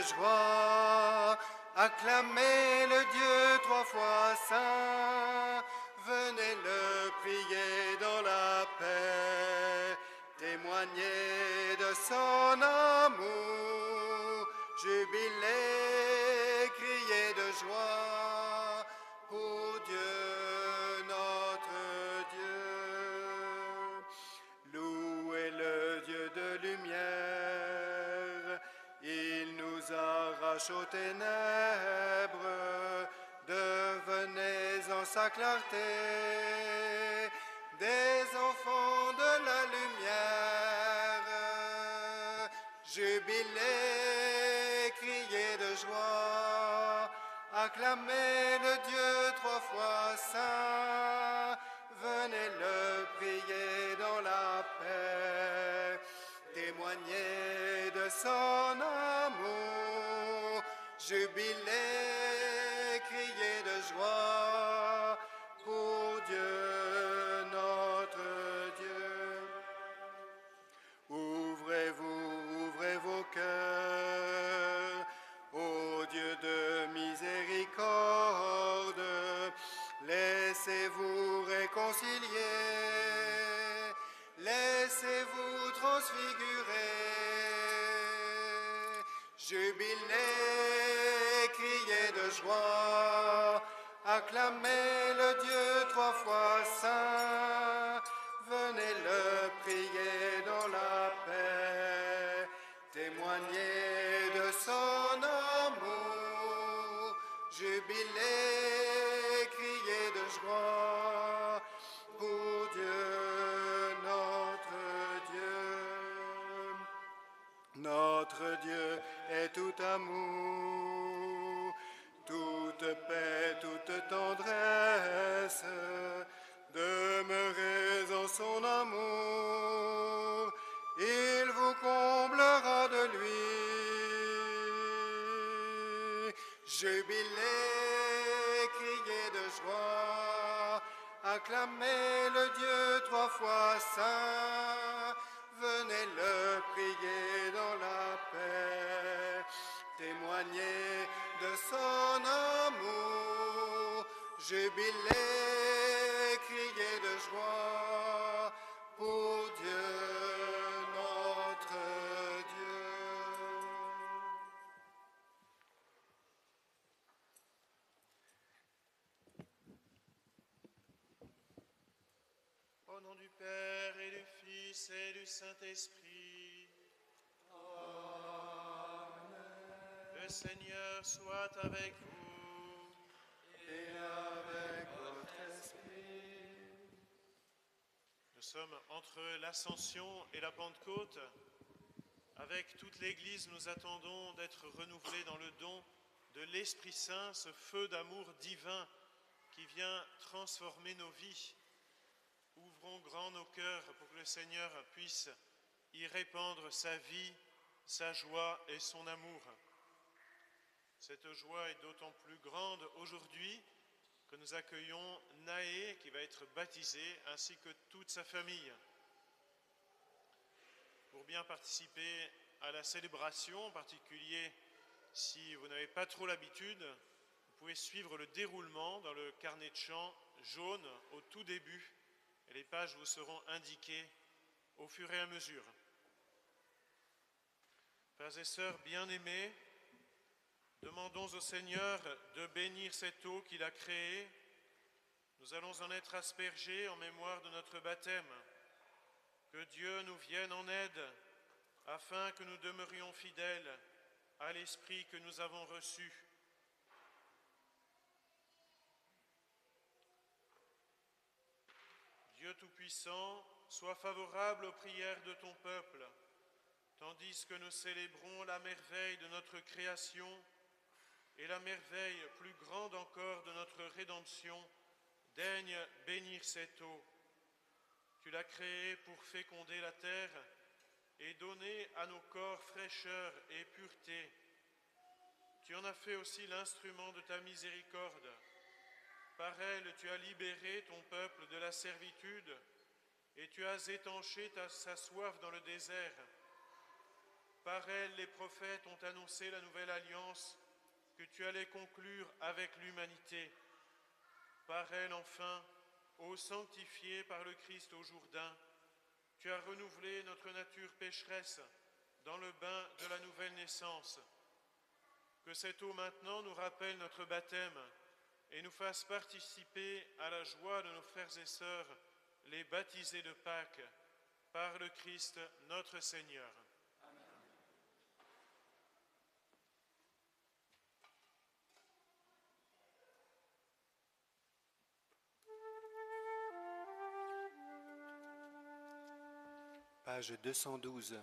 joie, acclamez le Dieu trois fois saint, venez le prier dans la paix, témoignez de son amour, jubilez, criez de joie pour Dieu notre Dieu. Louez le Dieu de lumière, il nous arrache aux ténèbres, devenez en sa clarté des enfants de la lumière. Jubilez, criez de joie, acclamez le Dieu trois fois saint, venez le prier dans la paix, témoignez de son amour, jubilez, criez de joie pour Dieu notre Dieu. Ouvrez vos cœurs, ô Dieu de miséricorde, laissez-vous réconcilier, laissez-vous transfigurer. Jubilez, criez de joie, acclamez le Dieu trois fois saint, venez le prier dans la paix, témoignez de son amour, jubilez, criez de joie pour Dieu notre Dieu. Notre Dieu est tout amour, toute paix, toute tendresse, demeurez en son amour, il vous comblera de lui. Jubilez, criez de joie, acclamez le Dieu trois fois saint, venez le prier dans la paix, témoignez de son amour, jubilez, criez de joie pour Dieu notre Dieu. Au nom du Père et du Fils et du Saint-Esprit. Amen. Le Seigneur soit avec vous. Et avec votre esprit. Nous sommes entre l'Ascension et la Pentecôte. Avec toute l'Église, nous attendons d'être renouvelés dans le don de l'Esprit Saint, ce feu d'amour divin qui vient transformer nos vies. Ouvrons grand nos cœurs pour que le Seigneur puisse y répandre sa vie, sa joie et son amour. Cette joie est d'autant plus grande aujourd'hui que nous accueillons Naé qui va être baptisé ainsi que toute sa famille. Pour bien participer à la célébration, en particulier si vous n'avez pas trop l'habitude, vous pouvez suivre le déroulement dans le carnet de chant jaune au tout début. Et les pages vous seront indiquées au fur et à mesure. Frères et sœurs bien-aimés, demandons au Seigneur de bénir cette eau qu'il a créée. Nous allons en être aspergés en mémoire de notre baptême. Que Dieu nous vienne en aide, afin que nous demeurions fidèles à l'Esprit que nous avons reçu. Dieu Tout-Puissant, sois favorable aux prières de ton peuple, tandis que nous célébrons la merveille de notre création et la merveille plus grande encore de notre rédemption. Daigne bénir cette eau. Tu l'as créée pour féconder la terre et donner à nos corps fraîcheur et pureté. Tu en as fait aussi l'instrument de ta miséricorde. Par elle, tu as libéré ton peuple de la servitude et tu as étanché sa soif dans le désert. Par elle, les prophètes ont annoncé la nouvelle alliance que tu allais conclure avec l'humanité. Par elle, enfin, ô sanctifié par le Christ au Jourdain, tu as renouvelé notre nature pécheresse dans le bain de la nouvelle naissance. Que cette eau maintenant nous rappelle notre baptême et nous fasse participer à la joie de nos frères et sœurs, les baptisés de Pâques, par le Christ notre Seigneur. Page 212.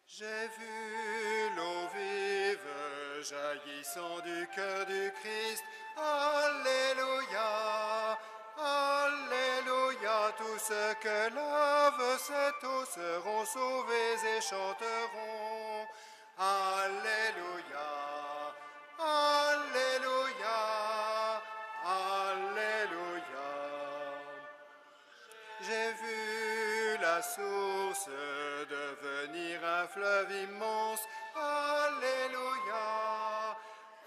J'ai vu l'eau vive jaillissant du cœur du Christ. Alléluia, Alléluia. Tous ceux que lave cette eau seront sauvés et chanteront. Alléluia, Alléluia, Alléluia. J'ai vu la source devenir un fleuve immense. Alléluia,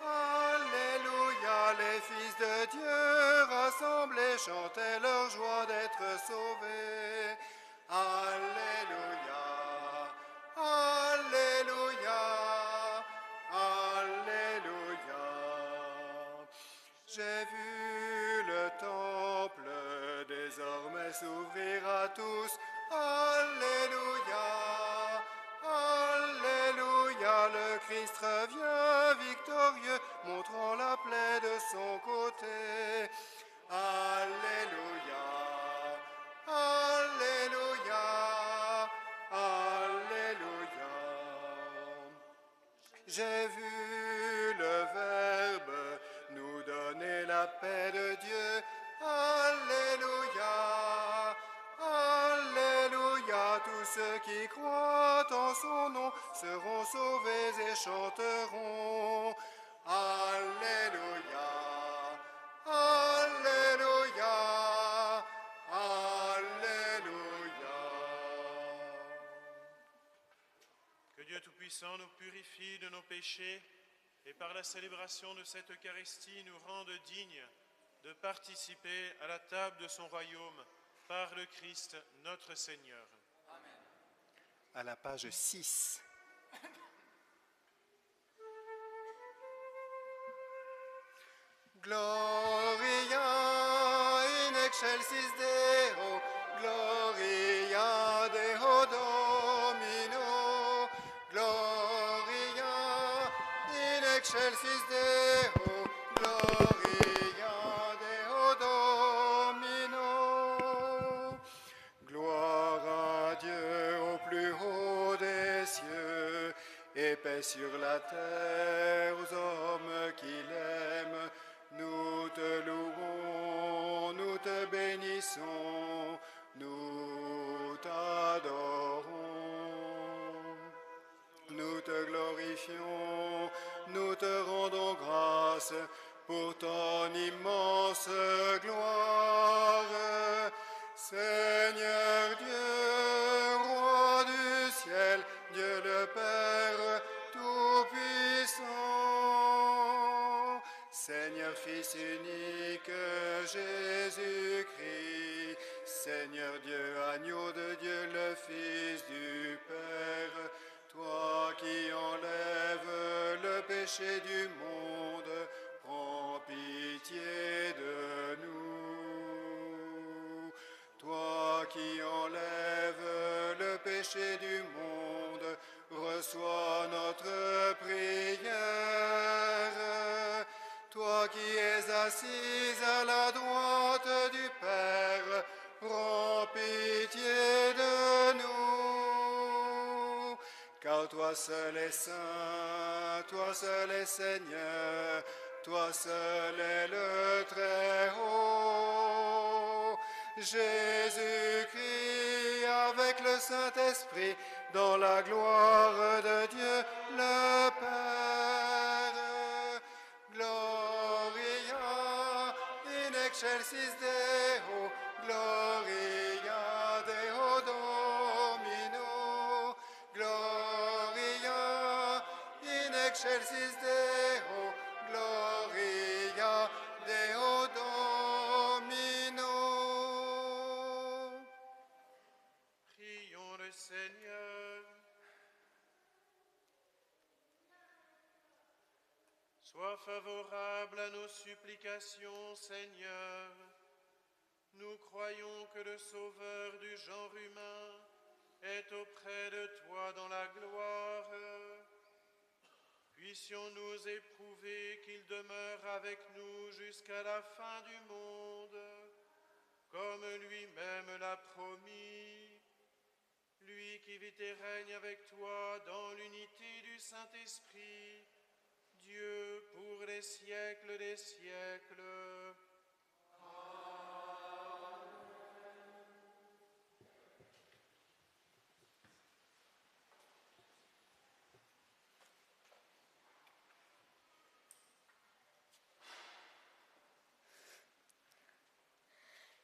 Alléluia. Les fils de Dieu rassemblés chantaient leur joie d'être sauvés. Alléluia, Alléluia, Alléluia. J'ai vu le temple désormais s'ouvrir à tous. Alléluia, Alléluia. Le Christ revient victorieux, montrant la plaie de son côté. Alléluia, Alléluia, Alléluia. J'ai vu le Verbe nous donner la paix de Dieu. Alléluia, Alléluia. Tous ceux qui croient en son nom seront sauvés et chanteront. Alléluia, Alléluia, Alléluia. Que Dieu Tout-Puissant nous purifie de nos péchés et par la célébration de cette Eucharistie nous rende dignes de participer à la table de son royaume par le Christ notre Seigneur. Amen. À la page 6. Gloria in excelsis Deo, Gloria Deo Domino, Gloria in excelsis Deo, Gloria Deo Domino. Gloire à Dieu au plus haut des cieux, et paix sur la terre aux hommes qu'il aime. Nous te louons, nous te bénissons, nous t'adorons. Nous te glorifions, nous te rendons grâce pour ton immense gloire. Seigneur Dieu, roi du ciel, Dieu le Père Tout-Puissant, Seigneur Fils unique, Jésus-Christ, Seigneur Dieu, agneau de Dieu, le Fils du Père, toi qui enlèves le péché du monde, prends pitié de nous. Toi qui enlèves le péché du monde, reçois notre prière. Toi qui es assise à la droite du Père, prends pitié de nous. Car toi seul es saint, toi seul es Seigneur, toi seul es le Très-Haut. Jésus-Christ avec le Saint-Esprit, dans la gloire de Dieu le Père. Gloria in excelsis Deo, Gloria Deo Domino. excelsis Deo, gloria Deo Domino. Prions le Seigneur. Sois favorable à nos supplications, Seigneur. Nous croyons que le Sauveur du genre humain est auprès de toi dans la gloire. Puissions-nous éprouver qu'il demeure avec nous jusqu'à la fin du monde, comme lui-même l'a promis. Lui qui vit et règne avec toi dans l'unité du Saint-Esprit, Dieu pour les siècles des siècles.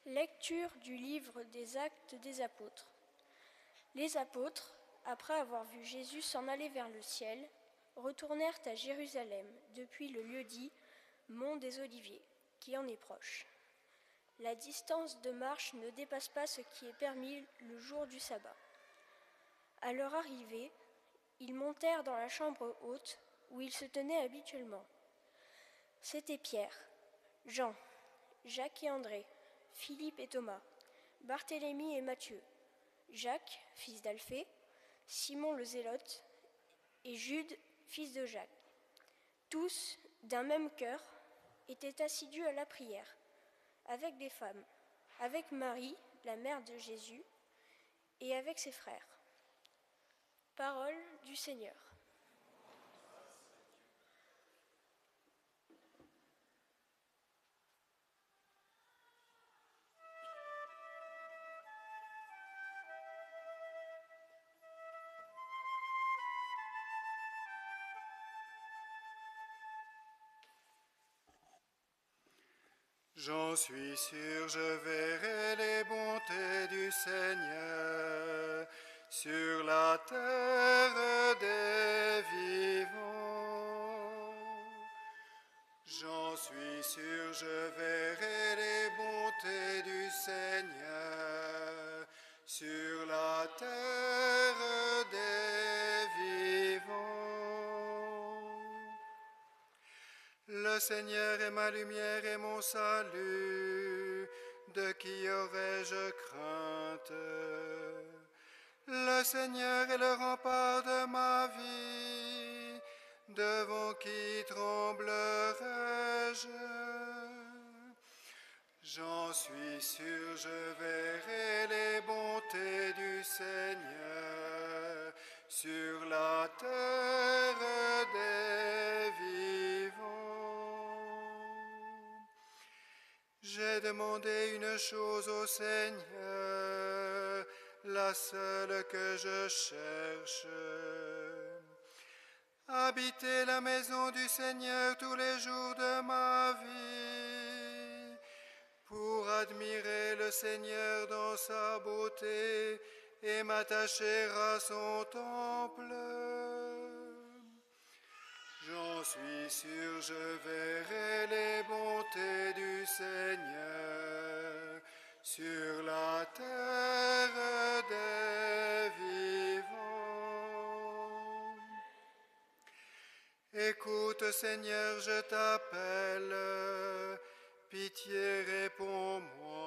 Lecture du livre des Actes des Apôtres. Les apôtres, après avoir vu Jésus s'en aller vers le ciel, retournèrent à Jérusalem depuis le lieu dit Mont des Oliviers, qui en est proche. La distance de marche ne dépasse pas ce qui est permis le jour du sabbat. À leur arrivée, ils montèrent dans la chambre haute où ils se tenaient habituellement. C'étaient Pierre, Jean, Jacques et André, Philippe et Thomas, Barthélemy et Matthieu, Jacques, fils d'Alphée, Simon le Zélote et Jude, fils de Jacques. Tous, d'un même cœur, étaient assidus à la prière, avec des femmes, avec Marie, la mère de Jésus, et avec ses frères. Parole du Seigneur. J'en suis sûr, je verrai les bontés du Seigneur sur la terre des vivants. J'en suis sûr, je verrai les bontés du Seigneur sur la terre des vivants. Le Seigneur est ma lumière et mon salut, de qui aurais-je crainte? Le Seigneur est le rempart de ma vie, devant qui tremblerais-je? J'en suis sûr, je verrai les bontés du Seigneur sur la terre des vivants. J'ai demandé une chose au Seigneur, la seule que je cherche. Habiter la maison du Seigneur tous les jours de ma vie, pour admirer le Seigneur dans sa beauté et m'attacher à son temple. J'en suis sûr, je verrai les bontés du Seigneur sur la terre des vivants. Écoute, Seigneur, je t'appelle, pitié, réponds-moi.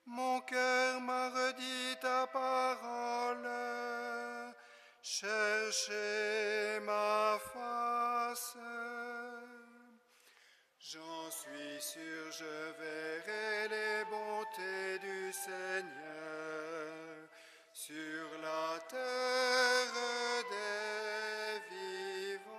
Mon cœur m'a redit ta parole, cherchez ma face. J'en suis sûr, je verrai les bontés du Seigneur sur la terre des vivants.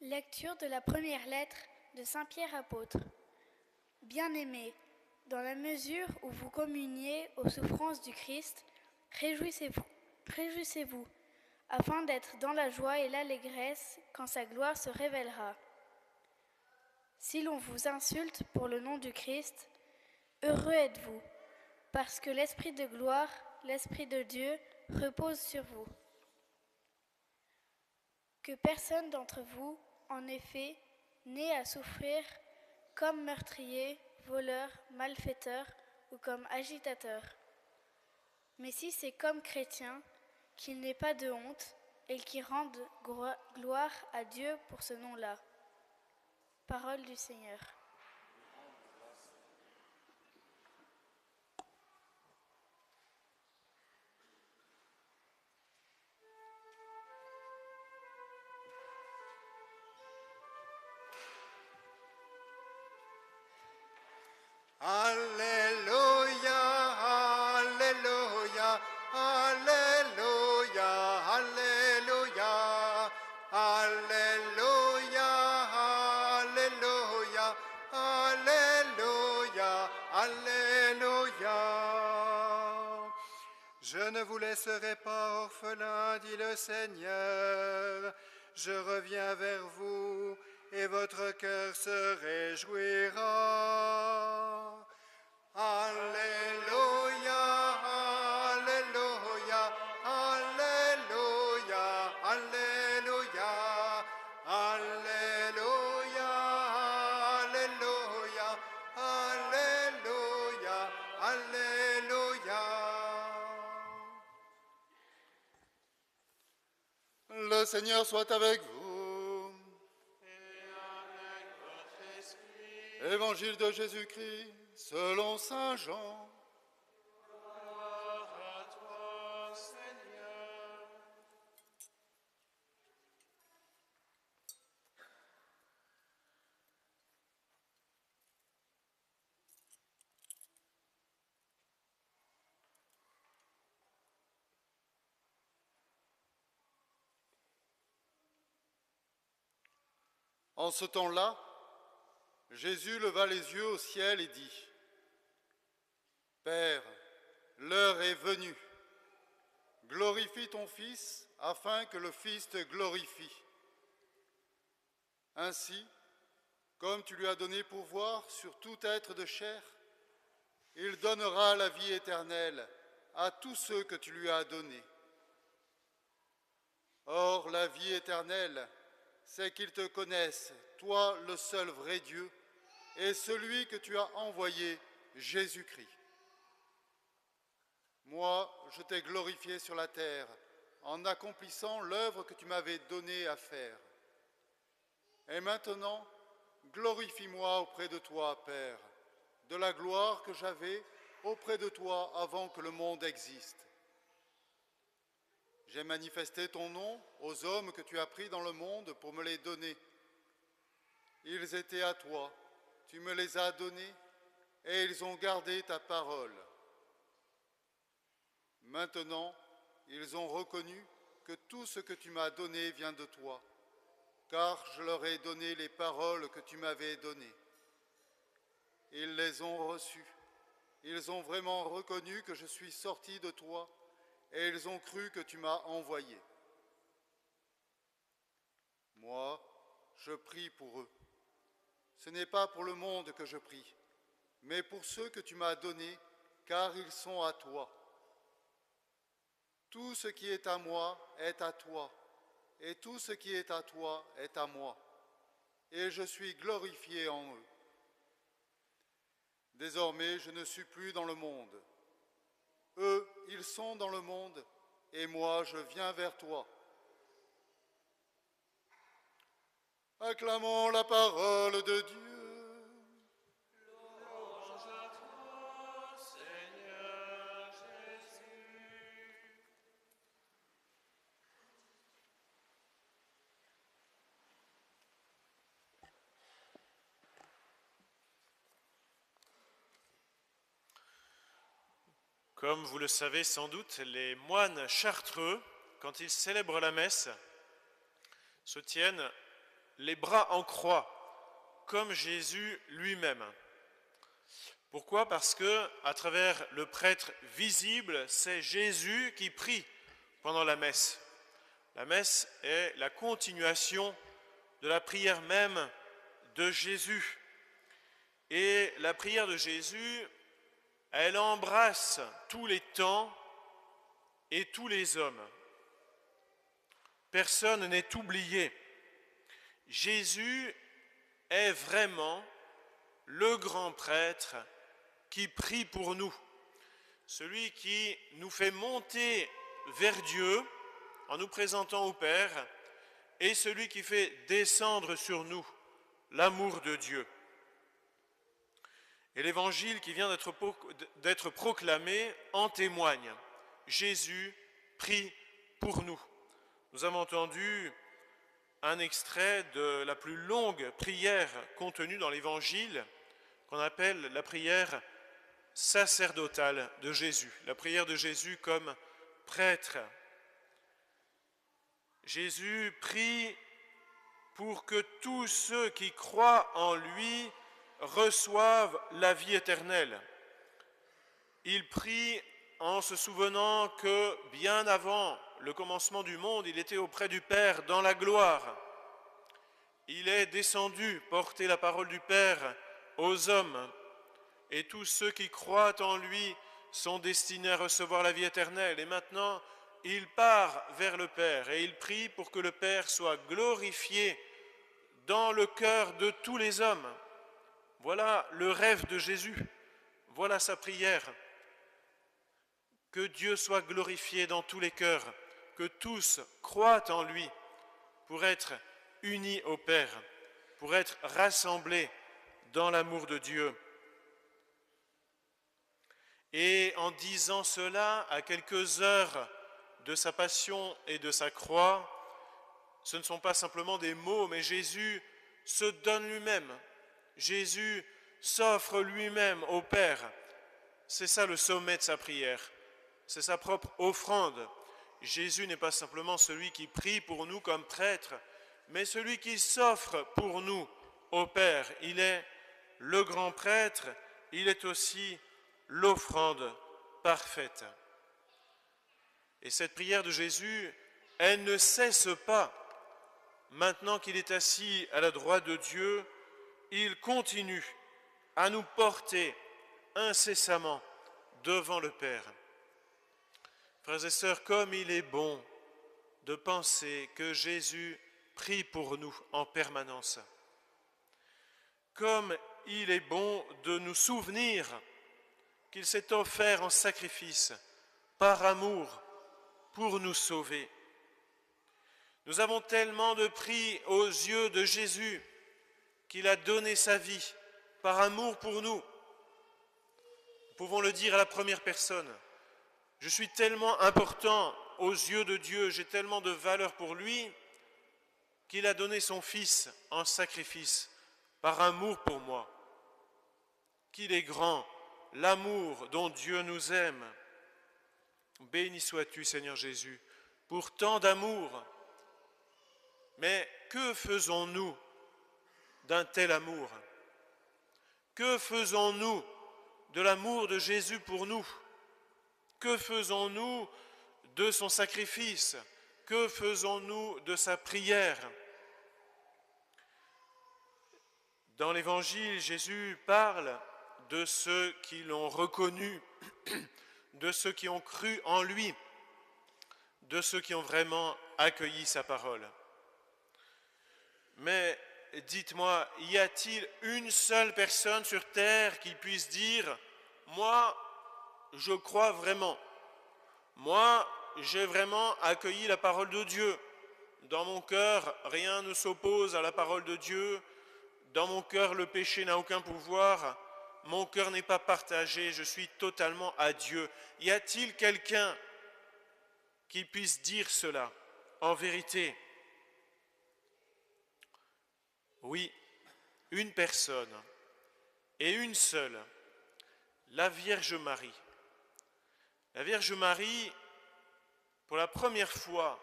Lecture de la première lettre de Saint Pierre apôtre. Bien-aimés, dans la mesure où vous communiez aux souffrances du Christ, réjouissez-vous, afin d'être dans la joie et l'allégresse quand sa gloire se révélera. Si l'on vous insulte pour le nom du Christ, heureux êtes-vous, parce que l'Esprit de gloire, l'Esprit de Dieu, repose sur vous. Que personne d'entre vous, en effet, n'ait à souffrir comme meurtrier, voleur, malfaiteur ou comme agitateur. Mais si c'est comme chrétien, qu'il n'ait pas de honte et qu'il rende gloire à Dieu pour ce nom-là. Parole du Seigneur. Alléluia, Alléluia, Alléluia, Alléluia, Alléluia, Alléluia, Alléluia, Alléluia. Je ne vous laisserai pas orphelins, dit le Seigneur. Je reviens vers vous et votre cœur se réjouira. Alléluia, Alléluia, Alléluia, Alléluia, Alléluia, Alléluia, Alléluia, Alléluia. Le Seigneur soit avec vous. Et avec votre esprit. Évangile de Jésus-Christ selon saint Jean. Gloire à toi, Seigneur. En ce temps-là, Jésus leva les yeux au ciel et dit : Père, l'heure est venue. Glorifie ton Fils, afin que le Fils te glorifie. Ainsi, comme tu lui as donné pouvoir sur tout être de chair, il donnera la vie éternelle à tous ceux que tu lui as donnés. Or, la vie éternelle, c'est qu'ils te connaissent, toi le seul vrai Dieu, et celui que tu as envoyé, Jésus-Christ. Moi, je t'ai glorifié sur la terre en accomplissant l'œuvre que tu m'avais donnée à faire. Et maintenant, glorifie-moi auprès de toi, Père, de la gloire que j'avais auprès de toi avant que le monde existe. J'ai manifesté ton nom aux hommes que tu as pris dans le monde pour me les donner. Ils étaient à toi, tu me les as donnés, et ils ont gardé ta parole. Maintenant, ils ont reconnu que tout ce que tu m'as donné vient de toi, car je leur ai donné les paroles que tu m'avais données. Ils les ont reçues. Ils ont vraiment reconnu que je suis sorti de toi, et ils ont cru que tu m'as envoyé. Moi, je prie pour eux. Ce n'est pas pour le monde que je prie, mais pour ceux que tu m'as donnés, car ils sont à toi. Tout ce qui est à moi est à toi, et tout ce qui est à toi est à moi, et je suis glorifié en eux. Désormais, je ne suis plus dans le monde. Eux, ils sont dans le monde, et moi, je viens vers toi. Acclamons la parole de Dieu. Louange à toi, Seigneur Jésus. Comme vous le savez sans doute, les moines chartreux, quand ils célèbrent la messe, se tiennent les bras en croix comme Jésus lui-même. Pourquoi ? Parce que, à travers le prêtre visible, c'est Jésus qui prie pendant la messe. La messe est la continuation de la prière même de Jésus. Et la prière de Jésus, elle embrasse tous les temps et tous les hommes. Personne n'est oublié. Jésus est vraiment le grand prêtre qui prie pour nous, celui qui nous fait monter vers Dieu en nous présentant au Père, et celui qui fait descendre sur nous l'amour de Dieu. Et l'évangile qui vient d'être proclamé en témoigne. Jésus prie pour nous. Nous avons entendu un extrait de la plus longue prière contenue dans l'évangile, qu'on appelle la prière sacerdotale de Jésus, la prière de Jésus comme prêtre. Jésus prie pour que tous ceux qui croient en lui reçoivent la vie éternelle. Il prie en se souvenant que bien avant le commencement du monde, il était auprès du Père dans la gloire. Il est descendu porter la parole du Père aux hommes, et tous ceux qui croient en lui sont destinés à recevoir la vie éternelle. Et maintenant, il part vers le Père et il prie pour que le Père soit glorifié dans le cœur de tous les hommes. Voilà le rêve de Jésus, voilà sa prière. Que Dieu soit glorifié dans tous les cœurs, que tous croient en lui pour être unis au Père, pour être rassemblés dans l'amour de Dieu. Et en disant cela, à quelques heures de sa passion et de sa croix, ce ne sont pas simplement des mots, mais Jésus se donne lui-même. Jésus s'offre lui-même au Père. C'est ça le sommet de sa prière. C'est sa propre offrande. Jésus n'est pas simplement celui qui prie pour nous comme prêtre, mais celui qui s'offre pour nous au Père. Il est le grand prêtre, il est aussi l'offrande parfaite. Et cette prière de Jésus, elle ne cesse pas. Maintenant qu'il est assis à la droite de Dieu, il continue à nous porter incessamment devant le Père. Frères et sœurs, comme il est bon de penser que Jésus prie pour nous en permanence. Comme il est bon de nous souvenir qu'il s'est offert en sacrifice par amour pour nous sauver. Nous avons tellement de prix aux yeux de Jésus qu'il a donné sa vie par amour pour nous. Nous pouvons le dire à la première personne. Je suis tellement important aux yeux de Dieu, j'ai tellement de valeur pour lui, qu'il a donné son Fils en sacrifice par amour pour moi. Qu'il est grand, l'amour dont Dieu nous aime. Béni sois-tu, Seigneur Jésus, pour tant d'amour. Mais que faisons-nous d'un tel amour ? Que faisons-nous de l'amour de Jésus pour nous ? Que faisons-nous de son sacrifice ? Que faisons-nous de sa prière ? Dans l'Évangile, Jésus parle de ceux qui l'ont reconnu, de ceux qui ont cru en lui, de ceux qui ont vraiment accueilli sa parole. Mais dites-moi, y a-t-il une seule personne sur terre qui puisse dire « Moi, je crois vraiment. Moi, j'ai vraiment accueilli la parole de Dieu. Dans mon cœur, rien ne s'oppose à la parole de Dieu. Dans mon cœur, le péché n'a aucun pouvoir. Mon cœur n'est pas partagé. Je suis totalement à Dieu. » Y a-t-il quelqu'un qui puisse dire cela en vérité ? Oui, une personne, et une seule, la Vierge Marie. La Vierge Marie, pour la première fois,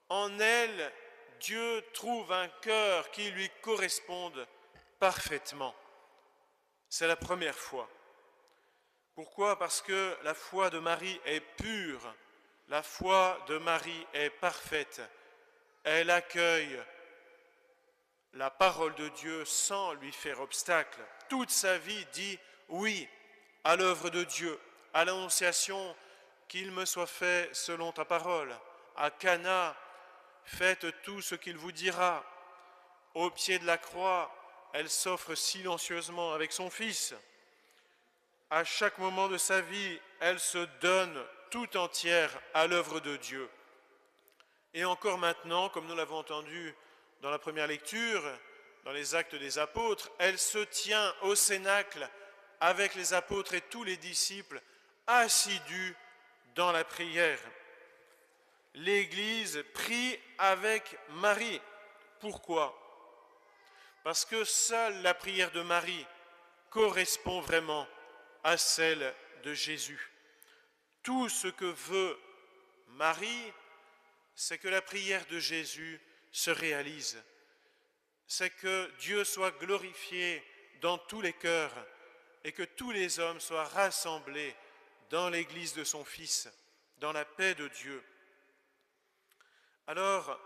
en elle, Dieu trouve un cœur qui lui corresponde parfaitement. C'est la première fois. Pourquoi ? Parce que la foi de Marie est pure, la foi de Marie est parfaite. Elle accueille la parole de Dieu sans lui faire obstacle. Toute sa vie dit oui à l'œuvre de Dieu, à l'annonciation qu'il me soit fait selon ta parole. À Cana, faites tout ce qu'il vous dira. Au pied de la croix, elle s'offre silencieusement avec son Fils. À chaque moment de sa vie, elle se donne tout entière à l'œuvre de Dieu. Et encore maintenant, comme nous l'avons entendu dans la première lecture, dans les Actes des Apôtres, elle se tient au cénacle avec les apôtres et tous les disciples, assidus dans la prière. L'Église prie avec Marie. Pourquoi ? Parce que seule la prière de Marie correspond vraiment à celle de Jésus. Tout ce que veut Marie, c'est que la prière de Jésus se réalise. C'est que Dieu soit glorifié dans tous les cœurs et que tous les hommes soient rassemblés dans l'Église de son Fils, dans la paix de Dieu. Alors,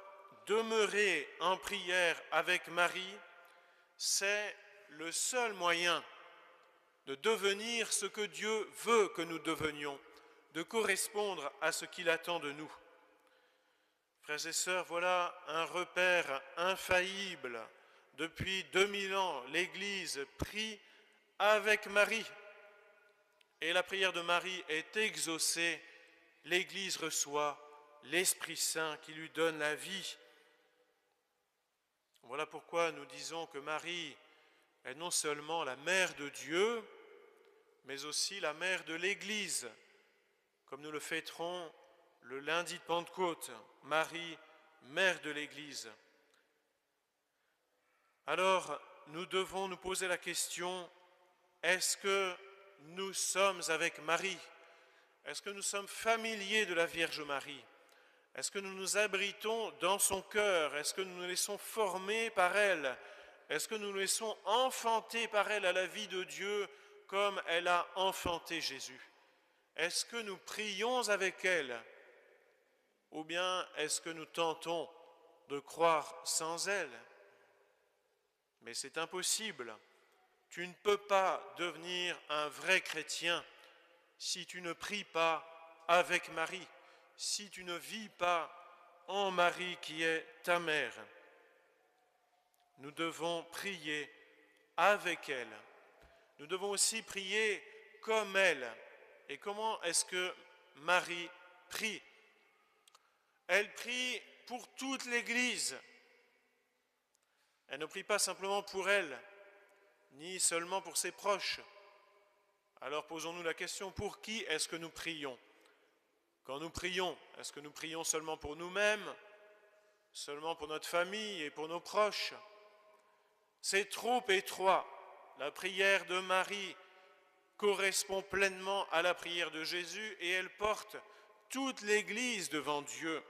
demeurer en prière avec Marie, c'est le seul moyen de devenir ce que Dieu veut que nous devenions, de correspondre à ce qu'il attend de nous. Frères et sœurs, voilà un repère infaillible. Depuis 2000 ans, l'Église prie avec Marie. Et la prière de Marie est exaucée. L'Église reçoit l'Esprit Saint qui lui donne la vie. Voilà pourquoi nous disons que Marie est non seulement la mère de Dieu, mais aussi la mère de l'Église, comme nous le fêterons le lundi de Pentecôte, Marie, mère de l'Église. Alors, nous devons nous poser la question, est-ce que nous sommes avec Marie ? Est-ce que nous sommes familiers de la Vierge Marie ? Est-ce que nous nous abritons dans son cœur ? Est-ce que nous nous laissons former par elle ? Est-ce que nous nous laissons enfanter par elle à la vie de Dieu comme elle a enfanté Jésus ? Est-ce que nous prions avec elle ? Ou bien est-ce que nous tentons de croire sans elle ? Mais c'est impossible. Tu ne peux pas devenir un vrai chrétien si tu ne pries pas avec Marie, si tu ne vis pas en Marie qui est ta mère. Nous devons prier avec elle. Nous devons aussi prier comme elle. Et comment est-ce que Marie prie ? Elle prie pour toute l'Église. Elle ne prie pas simplement pour elle, ni seulement pour ses proches. Alors posons-nous la question, pour qui est-ce que nous prions ? Quand nous prions, est-ce que nous prions seulement pour nous-mêmes, seulement pour notre famille et pour nos proches ? C'est trop étroit. La prière de Marie correspond pleinement à la prière de Jésus et elle porte toute l'Église devant Dieu.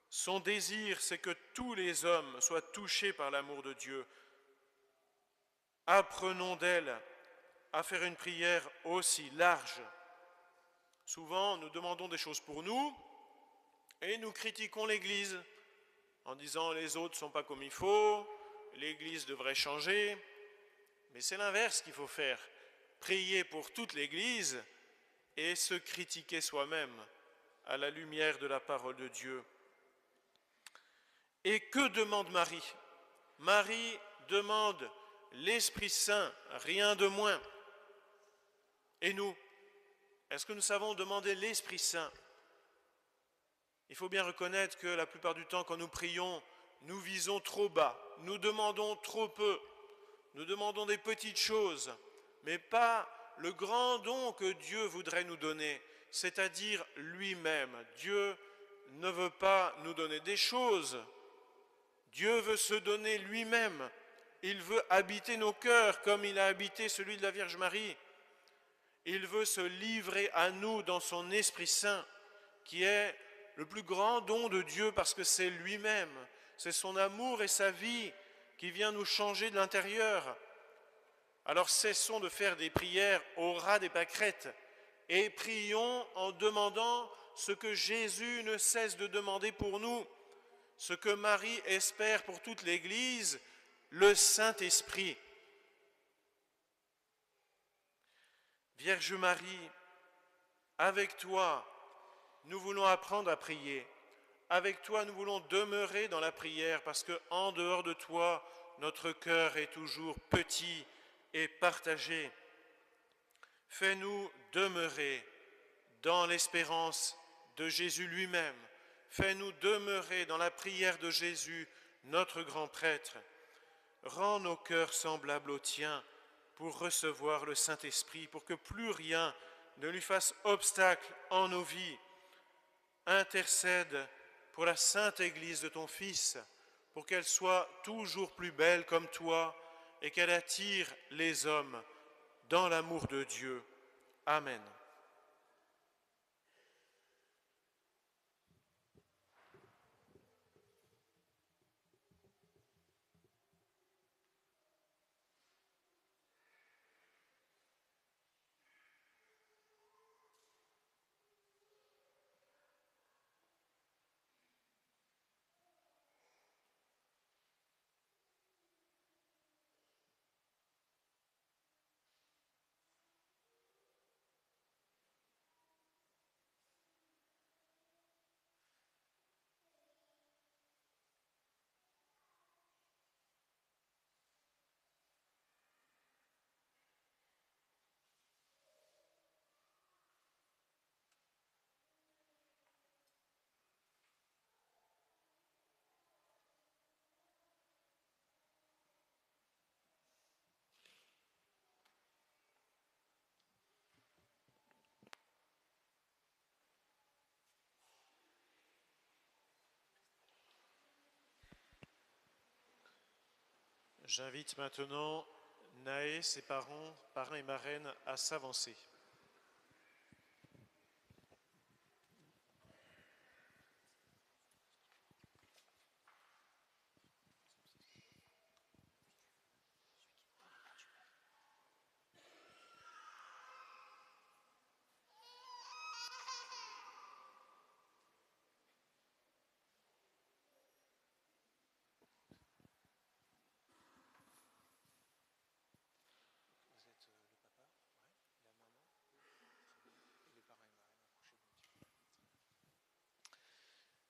Son désir, c'est que tous les hommes soient touchés par l'amour de Dieu. Apprenons d'elle à faire une prière aussi large. Souvent, nous demandons des choses pour nous et nous critiquons l'Église en disant les autres ne sont pas comme il faut, l'Église devrait changer. Mais c'est l'inverse qu'il faut faire. Prier pour toute l'Église et se critiquer soi-même à la lumière de la parole de Dieu. Et que demande Marie ? Marie demande l'Esprit Saint, rien de moins. Et nous, est-ce que nous savons demander l'Esprit Saint ? Il faut bien reconnaître que la plupart du temps, quand nous prions, nous visons trop bas, nous demandons trop peu, nous demandons des petites choses, mais pas le grand don que Dieu voudrait nous donner, c'est-à-dire lui-même. Dieu ne veut pas nous donner des choses, Dieu veut se donner lui-même. Il veut habiter nos cœurs comme il a habité celui de la Vierge Marie. Il veut se livrer à nous dans son Esprit Saint, qui est le plus grand don de Dieu parce que c'est lui-même, c'est son amour et sa vie qui vient nous changer de l'intérieur. Alors cessons de faire des prières au ras des pâquerettes et prions en demandant ce que Jésus ne cesse de demander pour nous, ce que Marie espère pour toute l'Église, le Saint-Esprit. Vierge Marie, avec toi, nous voulons apprendre à prier. Avec toi, nous voulons demeurer dans la prière parce qu'en dehors de toi, notre cœur est toujours petit et partagé. Fais-nous demeurer dans l'espérance de Jésus lui-même. Fais-nous demeurer dans la prière de Jésus, notre grand prêtre. Rends nos cœurs semblables aux tiens pour recevoir le Saint-Esprit, pour que plus rien ne lui fasse obstacle en nos vies. Intercède pour la sainte Église de ton Fils, pour qu'elle soit toujours plus belle comme toi et qu'elle attire les hommes dans l'amour de Dieu. Amen. J'invite maintenant Naé, ses parents et marraines à s'avancer.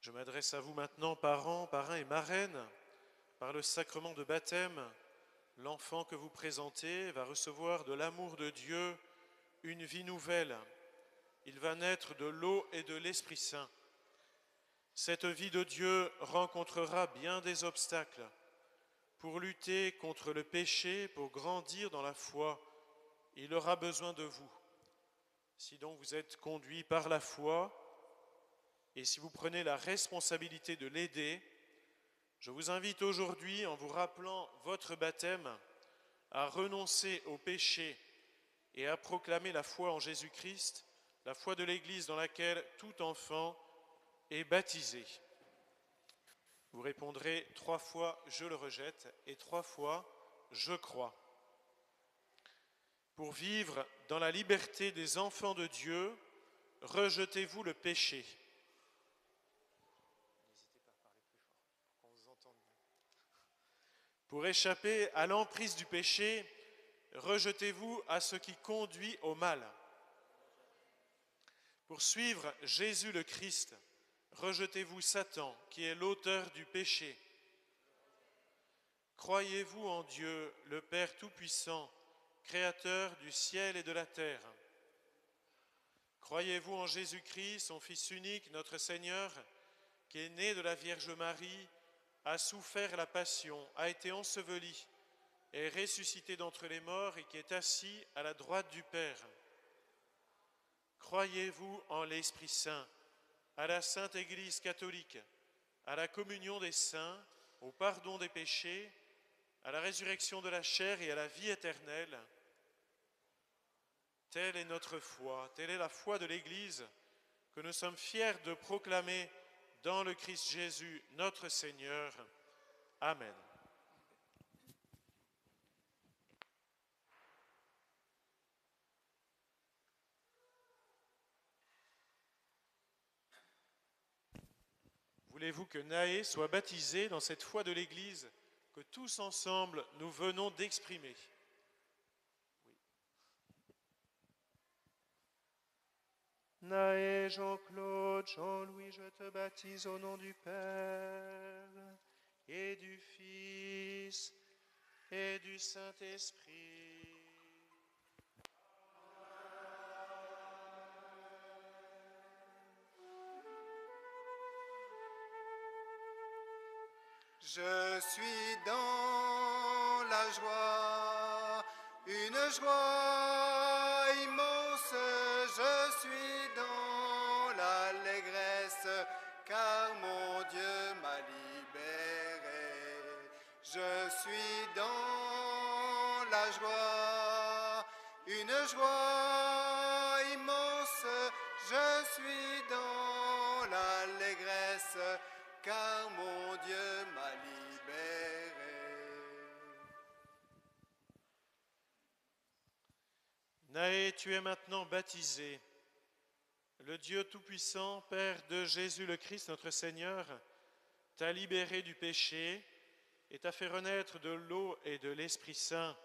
Je m'adresse à vous maintenant, parents et marraines. Par le sacrement de baptême, l'enfant que vous présentez va recevoir de l'amour de Dieu une vie nouvelle. Il va naître de l'eau et de l'Esprit Saint. Cette vie de Dieu rencontrera bien des obstacles. Pour lutter contre le péché, pour grandir dans la foi, il aura besoin de vous. Si donc vous êtes conduits par la foi, et si vous prenez la responsabilité de l'aider, je vous invite aujourd'hui, en vous rappelant votre baptême, à renoncer au péché et à proclamer la foi en Jésus-Christ, la foi de l'Église dans laquelle tout enfant est baptisé. Vous répondrez 3 fois « je le rejette » et 3 fois « je crois ». Pour vivre dans la liberté des enfants de Dieu, rejetez-vous le péché. Pour échapper à l'emprise du péché, rejetez-vous à ce qui conduit au mal. Pour suivre Jésus le Christ, rejetez-vous Satan, qui est l'auteur du péché. Croyez-vous en Dieu, le Père Tout-Puissant, Créateur du ciel et de la terre. Croyez-vous en Jésus-Christ, son Fils unique, notre Seigneur, qui est né de la Vierge Marie, a souffert la passion, a été enseveli, est ressuscité d'entre les morts et qui est assis à la droite du Père. Croyez-vous en l'Esprit Saint, à la Sainte Église catholique, à la communion des saints, au pardon des péchés, à la résurrection de la chair et à la vie éternelle. Telle est notre foi, telle est la foi de l'Église que nous sommes fiers de proclamer dans le Christ Jésus, notre Seigneur. Amen. voulez-vous que Naé soit baptisé dans cette foi de l'Église que tous ensemble nous venons d'exprimer? Naé, Jean-Claude, Jean-Louis, je te baptise au nom du Père Et du Fils et du Saint-Esprit. Je suis dans la joie, une joie immense, je suis dans l'allégresse, car mon Dieu m'a libéré. Je suis dans la joie, une joie immense, je suis dans l'allégresse, car mon Dieu m'a libéré. Naé, tu es maintenant baptisé. Le Dieu Tout-Puissant, Père de Jésus le Christ, notre Seigneur, t'a libéré du péché et t'a fait renaître de l'eau et de l'Esprit Saint.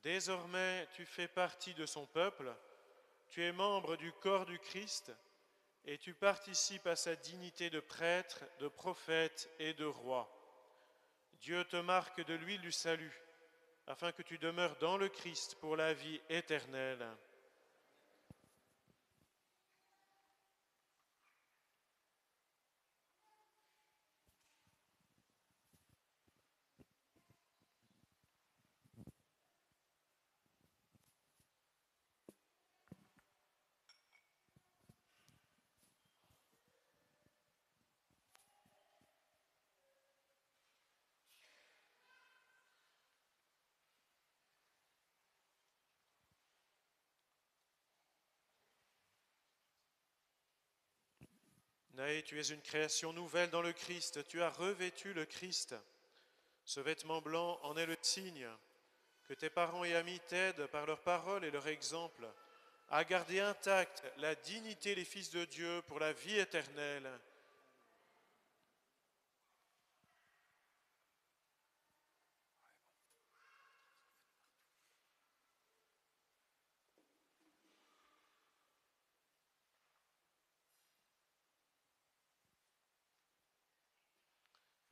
Désormais, tu fais partie de son peuple, tu es membre du corps du Christ et tu participes à sa dignité de prêtre, de prophète et de roi. Dieu te marque de l'huile du salut, afin que tu demeures dans le Christ pour la vie éternelle. Naé, tu es une création nouvelle dans le Christ, tu as revêtu le Christ. Ce vêtement blanc en est le signe. Que tes parents et amis t'aident par leurs paroles et leur exemple à garder intacte la dignité des fils de Dieu pour la vie éternelle.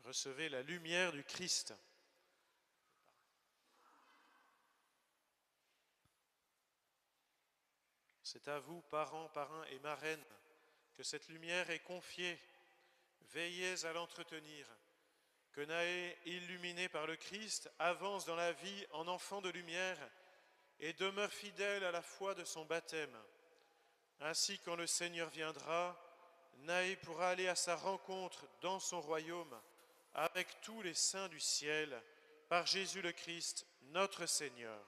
Recevez la lumière du Christ. C'est à vous, parents, parrains et marraines, que cette lumière est confiée. Veillez à l'entretenir. Que Naé, illuminé par le Christ, avance dans la vie en enfant de lumière et demeure fidèle à la foi de son baptême. Ainsi, quand le Seigneur viendra, Naé pourra aller à sa rencontre dans son royaume avec tous les saints du ciel, par Jésus le Christ, notre Seigneur.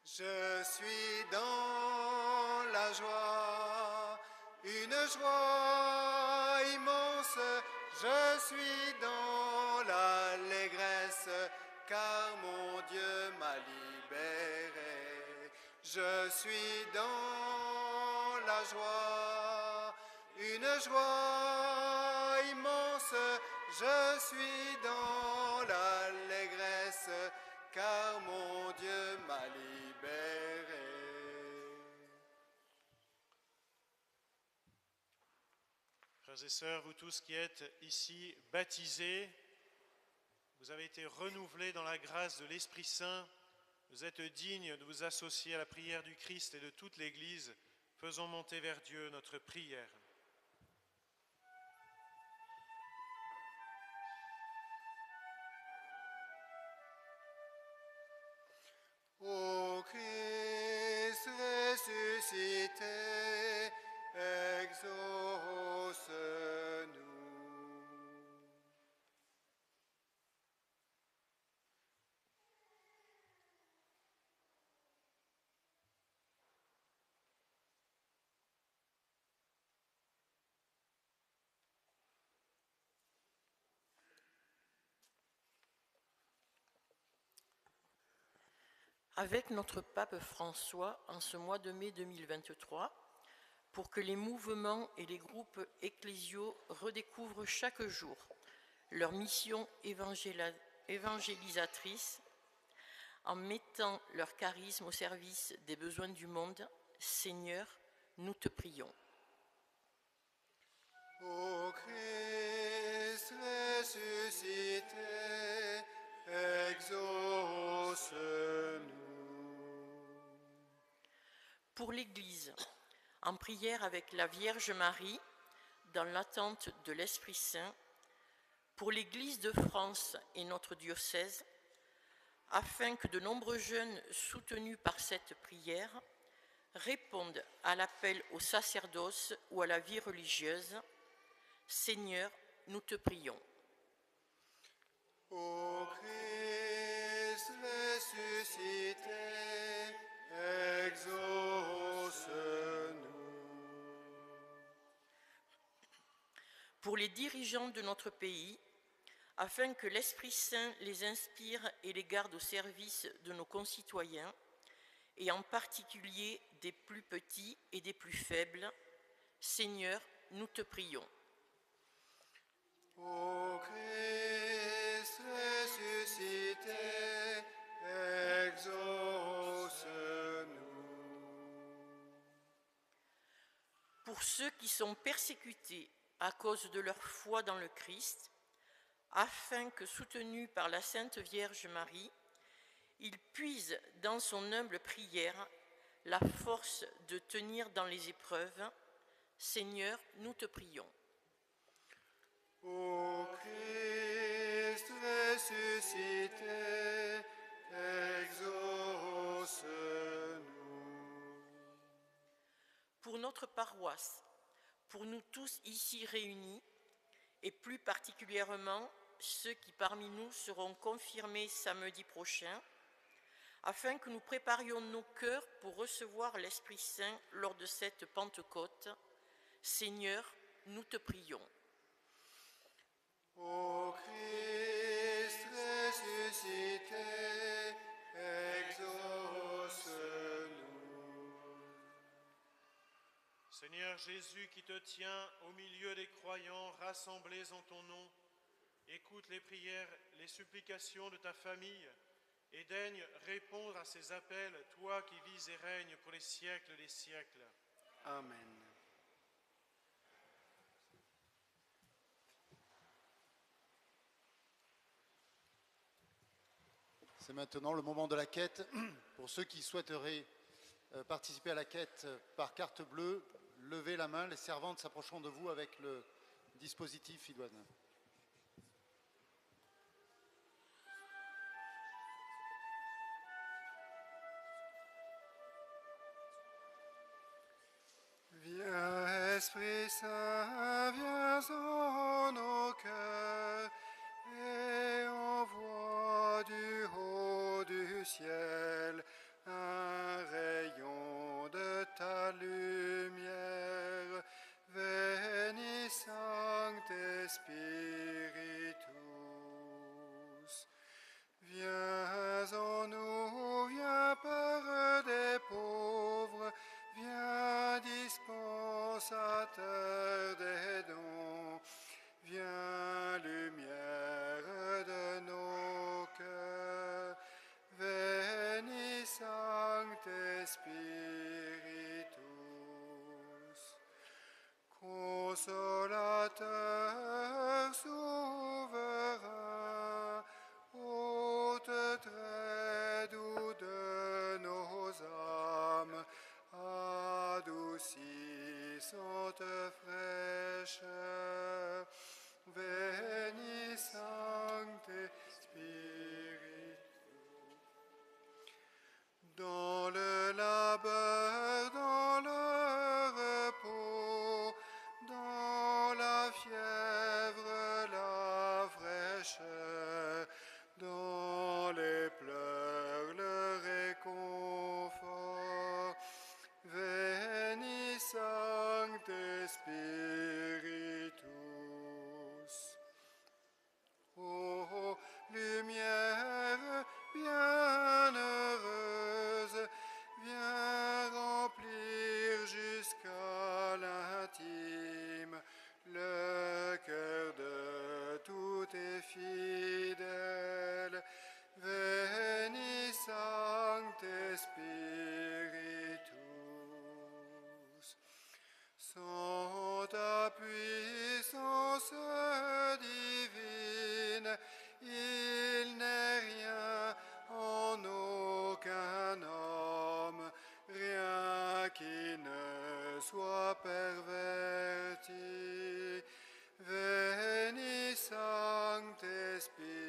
Je suis dans la joie, une joie immense, je suis dans l'allégresse, car mon Dieu m'a libéré. Je suis dans la joie, une joie immense, je suis dans l'allégresse, car mon Dieu m'a libéré. Frères et sœurs, vous tous qui êtes ici baptisés, vous avez été renouvelés dans la grâce de l'Esprit Saint. Vous êtes dignes de vous associer à la prière du Christ et de toute l'Église. Faisons monter vers Dieu notre prière. Ô Christ ressuscité, exauce-nous. avec notre pape François en ce mois de mai 2023 pour que les mouvements et les groupes ecclésiaux redécouvrent chaque jour leur mission évangélisatrice en mettant leur charisme au service des besoins du monde. Seigneur, nous te prions. Ô Christ ressuscité, exauce-nous. Pour l'Église, en prière avec la Vierge Marie, dans l'attente de l'Esprit Saint, pour l'Église de France et notre diocèse, afin que de nombreux jeunes soutenus par cette prière répondent à l'appel au sacerdoce ou à la vie religieuse. Seigneur, nous te prions. Ô Christ ressuscité, exauce-nous. Pour les dirigeants de notre pays, afin que l'Esprit Saint les inspire et les garde au service de nos concitoyens, et en particulier des plus petits et des plus faibles, Seigneur, nous te prions. Ô Christ ressuscité, exauce-nous. Pour ceux qui sont persécutés à cause de leur foi dans le Christ, afin que, soutenus par la Sainte Vierge Marie, ils puisent dans son humble prière la force de tenir dans les épreuves. Seigneur, nous te prions. Ô Christ ressuscité, exauce-nous. Pour notre paroisse, pour nous tous ici réunis, et plus particulièrement ceux qui parmi nous seront confirmés samedi prochain, afin que nous préparions nos cœurs pour recevoir l'Esprit Saint lors de cette Pentecôte, Seigneur, nous te prions. Ô Christ ressuscité, exauce-nous. Seigneur Jésus qui te tiens au milieu des croyants rassemblés en ton nom, écoute les prières, les supplications de ta famille et daigne répondre à ces appels, toi qui vis et règnes pour les siècles des siècles. Amen. C'est maintenant le moment de la quête. Pour ceux qui souhaiteraient participer à la quête par carte bleue, levez la main, les servantes s'approcheront de vous avec le dispositif idoine. Viens, Esprit Saint, viens en nos cœurs et envoie du haut du ciel un rayon de ta lumière. Veni Sancte Spiritus. Viens en nous, viens Père des pauvres, viens dispensateur des dons, viens lumière de nos cœurs. Veni Sancte Spiritus. Consolateur souverain, hôte très doux de nos âmes, adoucissante fraîcheur, Veni Sancte Spiritus. Dans le labeur, dans le repos, dans la fièvre, la fraîcheur, dans les pleurs, le réconfort, Veni Sancte Spiritus. Ô lumière bienheureuse, jusqu'à l'intime, le cœur de tous tes fidèles. Veni Sancte Spiritus. Sans ta puissance divine, il n'est rien en aucun homme, rien qui ne soit perverti. Veni Sancte Spiritus.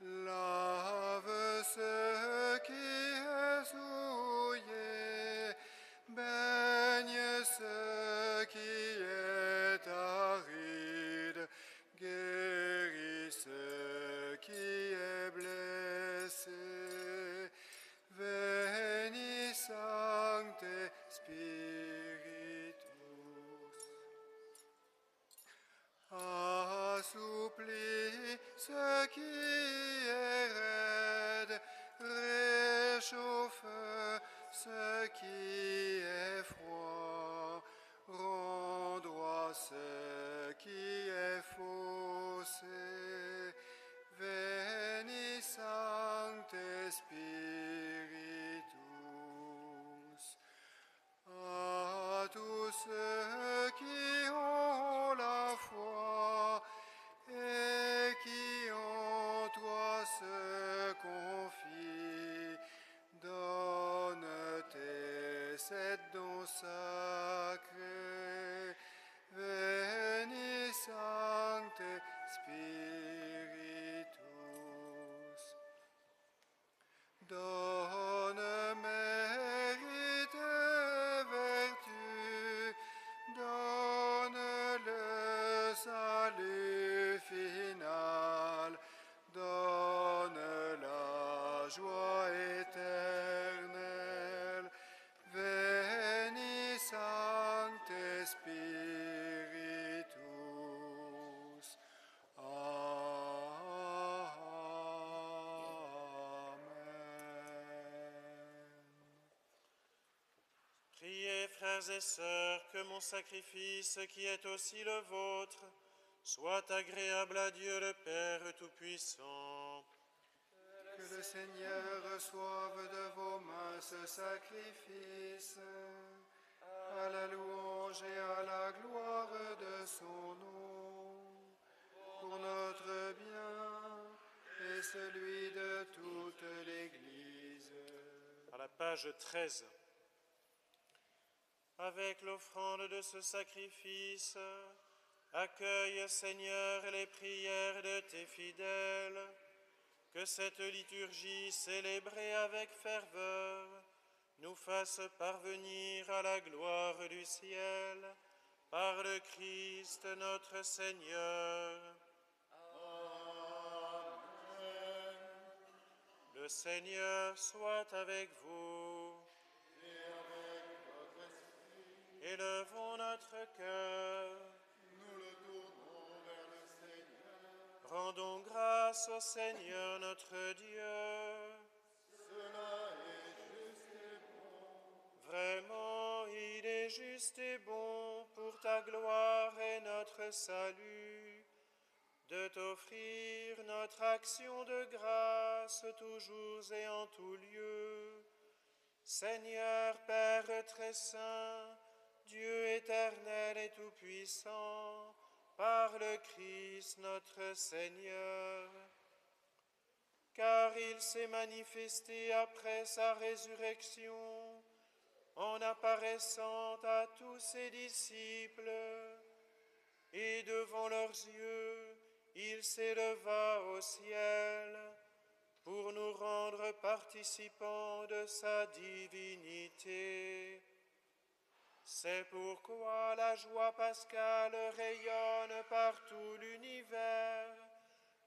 Lave ce qui est souillé, baigne ce qui est aride, guéris ce qui est blessé. Veni Sancte Spiritus. Assouplis ce qui est raide, réchauffe ce qui est froid, rends droit ce qui est faussé. Veni Sancte Spiritus. À tous ceux qui ont la foi et qui en toi se confient, donne tes 7 dons sacrés. Veni Sancte Spiritus. Donne mérite et vertu, donne le salut final, donne la joie éternelle. Veni Sancte Spiritus. Priez, frères et sœurs, que mon sacrifice, qui est aussi le vôtre, soit agréable à Dieu le Père Tout-Puissant. Que le Seigneur reçoive de vos mains ce sacrifice, à la louange et à la gloire de son nom, pour notre bien et celui de toute l'Église. À la page 13. Avec l'offrande de ce sacrifice, accueille, Seigneur, les prières de tes fidèles, que cette liturgie célébrée avec ferveur nous fasse parvenir à la gloire du ciel, par le Christ notre Seigneur. Amen. Le Seigneur soit avec vous. Élevons notre cœur. Nous le tournons vers le Seigneur. Rendons grâce au Seigneur notre Dieu. Cela est juste et bon. Vraiment, il est juste et bon pour ta gloire et notre salut, de t'offrir notre action de grâce toujours et en tout lieu. Seigneur Père très saint, Dieu éternel et tout-puissant, par le Christ notre Seigneur. Car il s'est manifesté après sa résurrection, en apparaissant à tous ses disciples, et devant leurs yeux, il s'éleva au ciel, pour nous rendre participants de sa divinité. C'est pourquoi la joie pascale rayonne par tout l'univers,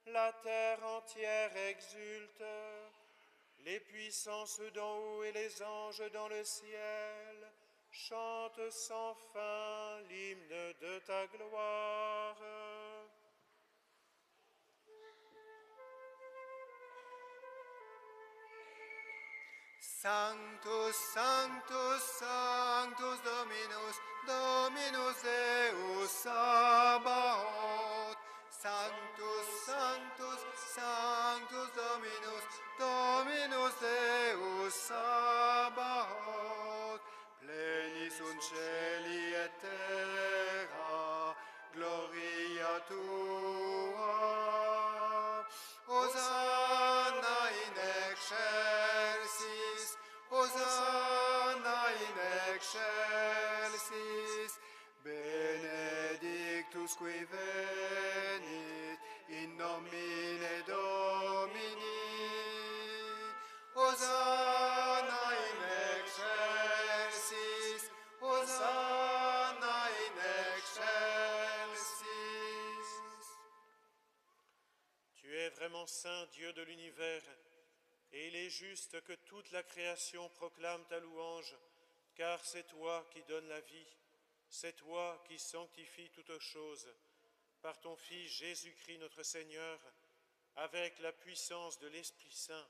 la terre entière exulte, les puissances d'en haut et les anges dans le ciel chantent sans fin l'hymne de ta gloire. Sanctus, Sanctus, Sanctus Dominus, Dominus Deus Sabaoth. Sanctus, Sanctus, Sanctus Dominus, Dominus Deus Sabaoth. Pleni sunt celi et terra, gloria tua. Hosanna in excelsis, Hosanna in excelsis, benedictus qui venit in nomine Domini. Hosanna in excelsis, Hosanna in excelsis. Tu es vraiment saint, Dieu de l'univers, et il est juste que toute la création proclame ta louange, car c'est toi qui donnes la vie, c'est toi qui sanctifies toutes choses, par ton Fils Jésus-Christ notre Seigneur, avec la puissance de l'Esprit Saint.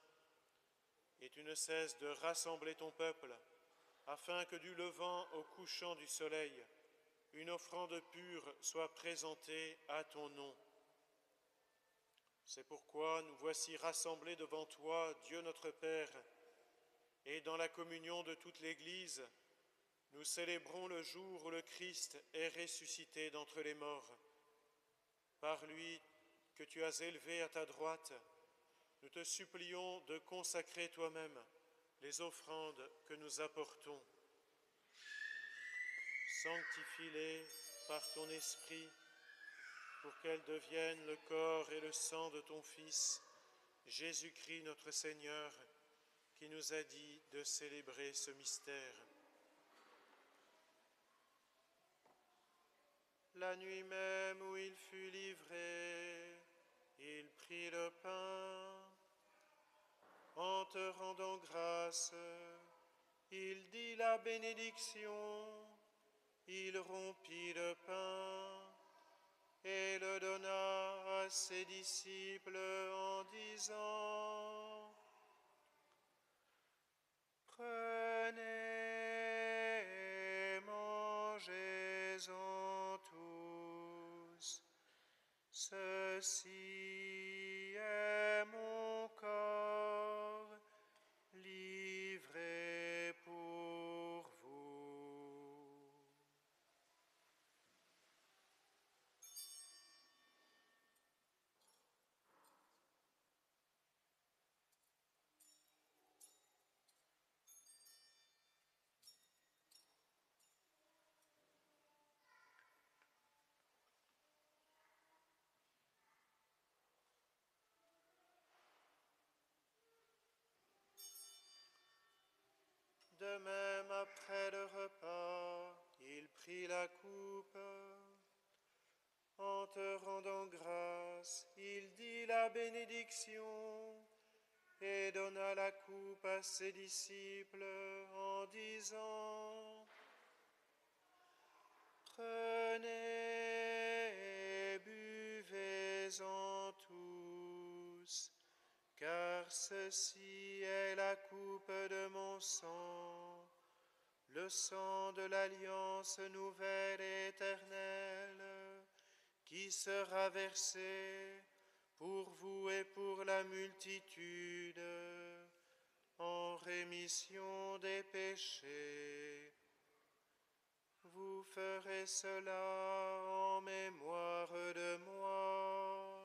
Et tu ne cesses de rassembler ton peuple, afin que du levant au couchant du soleil, une offrande pure soit présentée à ton nom. C'est pourquoi nous voici rassemblés devant toi, Dieu notre Père, et dans la communion de toute l'Église, nous célébrons le jour où le Christ est ressuscité d'entre les morts. Par lui que tu as élevé à ta droite, nous te supplions de consacrer toi-même les offrandes que nous apportons. Sanctifie-les par ton esprit, pour qu'elles deviennent le corps et le sang de ton Fils, Jésus-Christ notre Seigneur, qui nous a dit de célébrer ce mystère. La nuit même où il fut livré, il prit le pain. En te rendant grâce, il dit la bénédiction, il rompit le pain et le donna à ses disciples en disant : Prenez et mangez-en tous, ceci est mon corps livré pour vous. De même, après le repas, il prit la coupe. En te rendant grâce, il dit la bénédiction et donna la coupe à ses disciples en disant : Prenez et buvez-en tous, car ceci est la coupe de mon sang, le sang de l'alliance nouvelle et éternelle, qui sera versé pour vous et pour la multitude, en rémission des péchés. Vous ferez cela en mémoire de moi.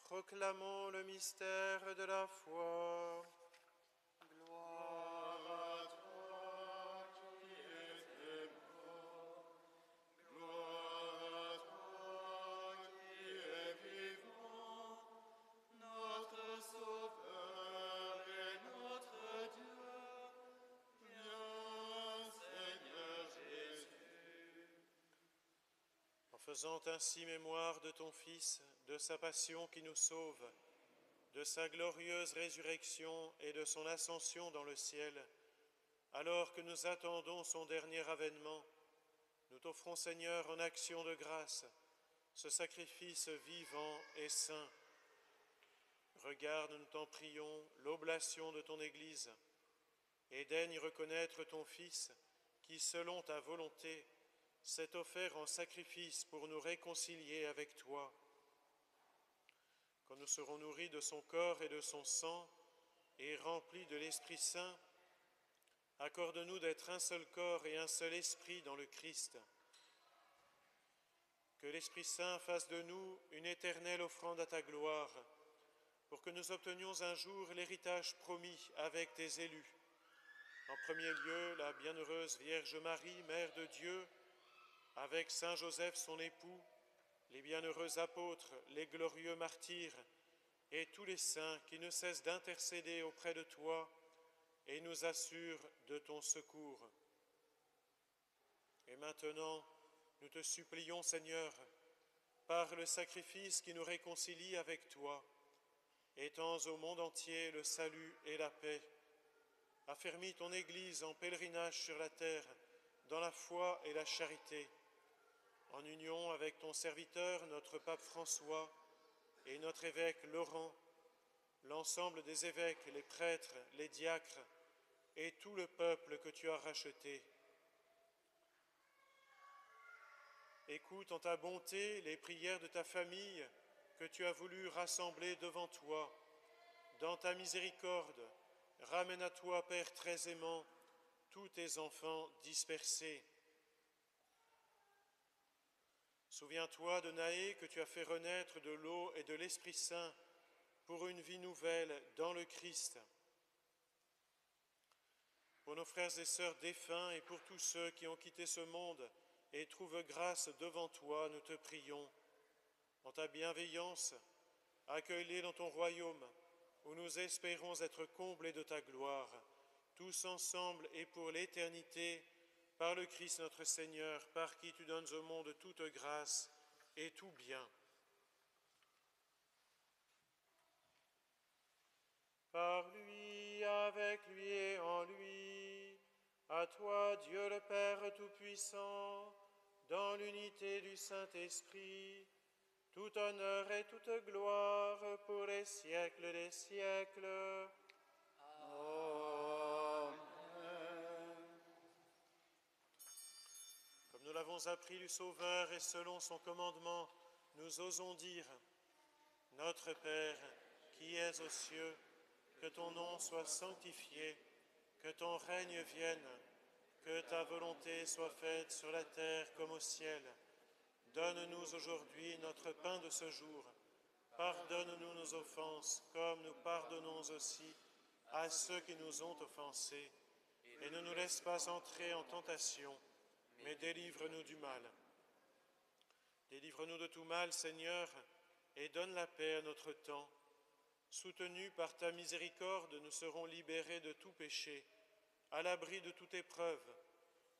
Proclamons le mystère de la foi. Gloire à toi qui es mort, gloire à toi qui es vivant, notre Sauveur et notre Dieu, bien Seigneur Jésus. faisant ainsi mémoire de ton Fils, de sa passion qui nous sauve, de sa glorieuse résurrection et de son ascension dans le ciel, alors que nous attendons son dernier avènement, nous t'offrons, Seigneur, en action de grâce, ce sacrifice vivant et saint. Regarde, nous t'en prions, l'oblation de ton Église, et daigne reconnaître ton Fils, qui, selon ta volonté, s'est offert en sacrifice pour nous réconcilier avec toi. Quand nous serons nourris de son corps et de son sang, et remplis de l'Esprit Saint, accorde-nous d'être un seul corps et un seul esprit dans le Christ. Que l'Esprit Saint fasse de nous une éternelle offrande à ta gloire, pour que nous obtenions un jour l'héritage promis avec tes élus. En premier lieu, la bienheureuse Vierge Marie, Mère de Dieu, avec Saint Joseph son époux, les bienheureux apôtres, les glorieux martyrs, et tous les saints qui ne cessent d'intercéder auprès de toi et nous assurent de ton secours. Et maintenant, nous te supplions, Seigneur, par le sacrifice qui nous réconcilie avec toi, étends au monde entier le salut et la paix. Affermis ton Église en pèlerinage sur la terre, dans la foi et la charité, en union avec ton serviteur, notre pape François, et notre évêque Laurent, l'ensemble des évêques, les prêtres, les diacres, et tout le peuple que tu as racheté. Écoute en ta bonté les prières de ta famille que tu as voulu rassembler devant toi. Dans ta miséricorde, ramène à toi, Père très aimant, tous tes enfants dispersés. Souviens-toi de Naé que tu as fait renaître de l'eau et de l'Esprit Saint pour une vie nouvelle dans le Christ. Pour nos frères et sœurs défunts et pour tous ceux qui ont quitté ce monde et trouvent grâce devant toi, nous te prions. En ta bienveillance, accueille-les dans ton royaume, où nous espérons être comblés de ta gloire, tous ensemble et pour l'éternité, par le Christ notre Seigneur, par qui tu donnes au monde toute grâce et tout bien. Par lui, avec lui et en lui, à toi, Dieu le Père Tout-Puissant, dans l'unité du Saint-Esprit, tout honneur et toute gloire pour les siècles des siècles. Amen. Comme nous l'avons appris du Sauveur et selon son commandement, nous osons dire: Notre Père, qui es aux cieux, que ton nom soit sanctifié, que ton règne vienne, que ta volonté soit faite sur la terre comme au ciel. Donne-nous aujourd'hui notre pain de ce jour. Pardonne-nous nos offenses, comme nous pardonnons aussi à ceux qui nous ont offensés. Et ne nous laisse pas entrer en tentation, mais délivre-nous du mal. Délivre-nous de tout mal, Seigneur, et donne la paix à notre temps. Soutenus par ta miséricorde, nous serons libérés de tout péché, à l'abri de toute épreuve,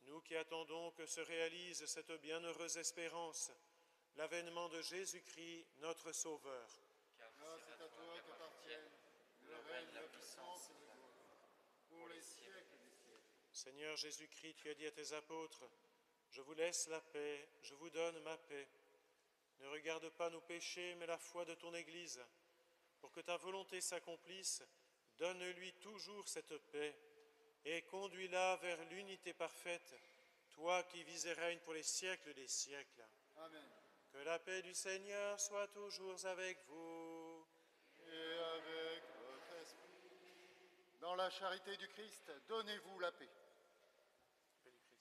nous qui attendons que se réalise cette bienheureuse espérance, l'avènement de Jésus-Christ, notre Sauveur. Car c'est à toi qu'appartiennent le règne, la puissance et la gloire, pour les siècles des siècles. Seigneur Jésus-Christ, tu as dit à tes apôtres: Je vous laisse la paix, je vous donne ma paix. Ne regarde pas nos péchés, mais la foi de ton Église. Pour que ta volonté s'accomplisse, donne-lui toujours cette paix et conduis-la vers l'unité parfaite, toi qui vis et règnes pour les siècles des siècles. Amen. Que la paix du Seigneur soit toujours avec vous. Et avec votre esprit. Dans la charité du Christ, donnez-vous la paix. Paix du Christ.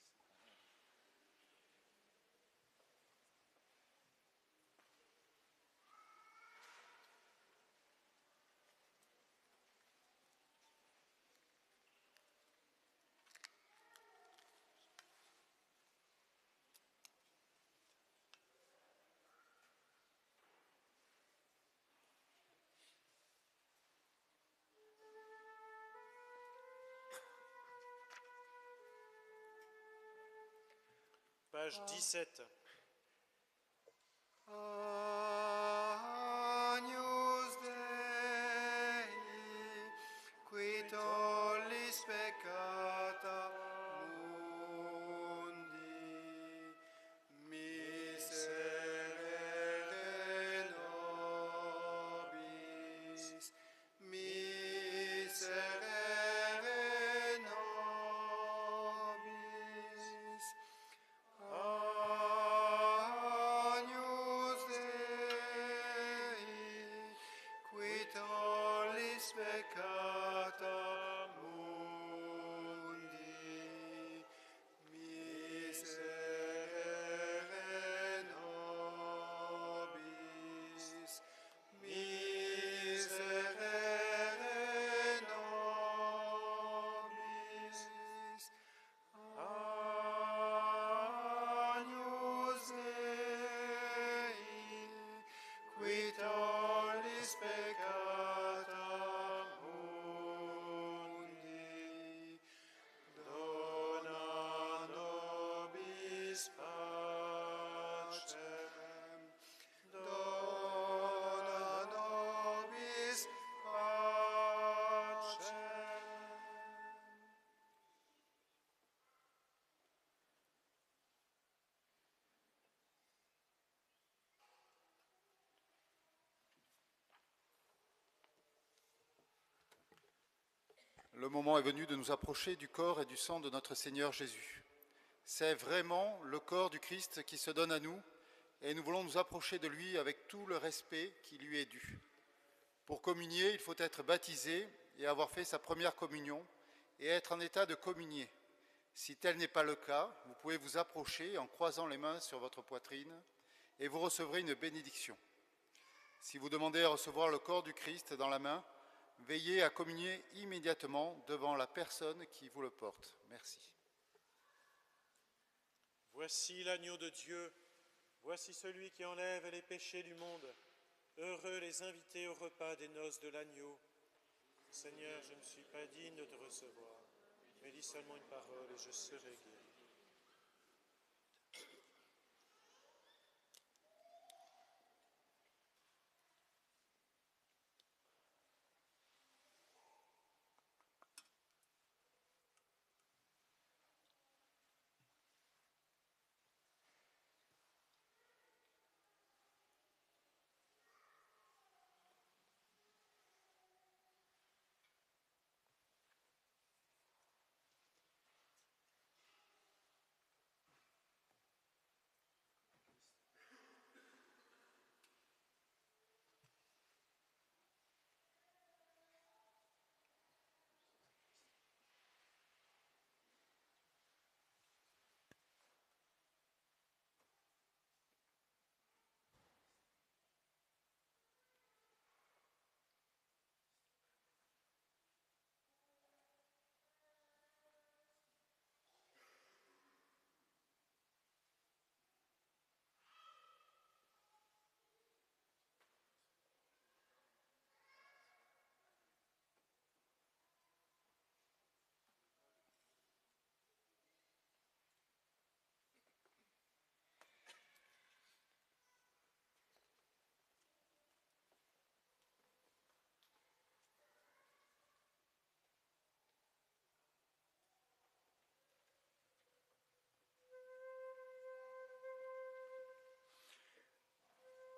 Page 17. le moment est venu de nous approcher du corps et du sang de notre Seigneur Jésus. C'est vraiment le corps du Christ qui se donne à nous et nous voulons nous approcher de lui avec tout le respect qui lui est dû. Pour communier, il faut être baptisé et avoir fait sa première communion et être en état de communier. Si tel n'est pas le cas, vous pouvez vous approcher en croisant les mains sur votre poitrine et vous recevrez une bénédiction. Si vous demandez à recevoir le corps du Christ dans la main, veillez à communier immédiatement devant la personne qui vous le porte. Merci. Voici l'agneau de Dieu, voici celui qui enlève les péchés du monde. Heureux les invités au repas des noces de l'agneau. Seigneur, je ne suis pas digne de te recevoir, mais dis seulement une parole et je serai guéri.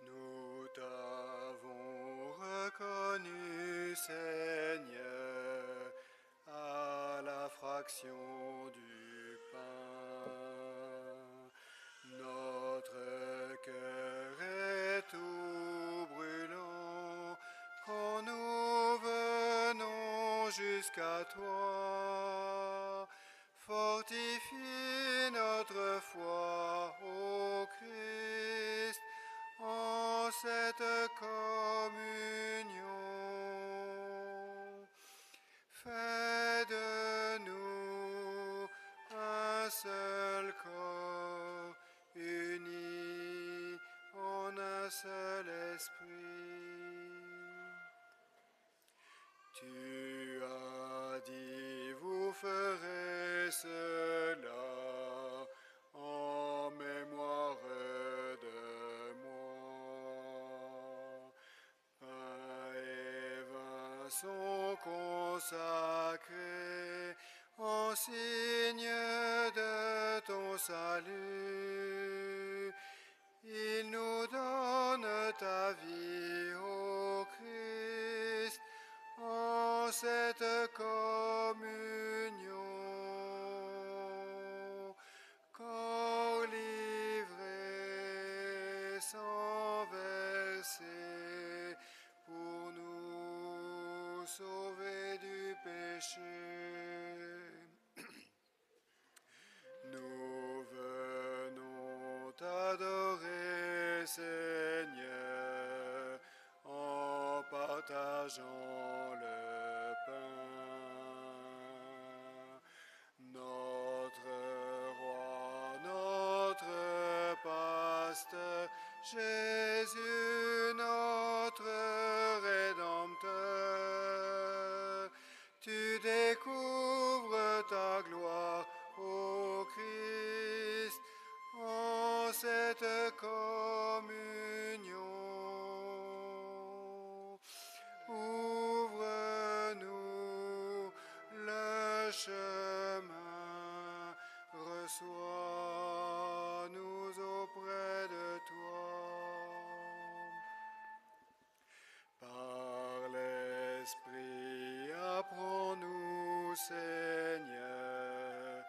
Nous t'avons reconnu, Seigneur, à la fraction du pain. Notre cœur est tout brûlant quand nous venons jusqu'à toi. Fortifie notre foi, ô Christ, en cette communion. Fais de nous un seul corps, unis en un seul esprit. Tu as dit, vous ferez cela en mémoire de moi. Pain et vin sont consacrés en signe de ton salut. Il nous donne ta vie, ô Christ, en cette communion. Corps livré, sang versé, pour nous sauver du péché. Nous venons t'adorer, Seigneur, en partageant le pain. Notre roi, notre pasteur, Jésus, notre Rédempteur, tu découvres ta gloire, ô Christ, en cette communion. Ouvre-nous le chemin, reçois-nous auprès de toi. Par l'Esprit, apprends-nous Seigneur,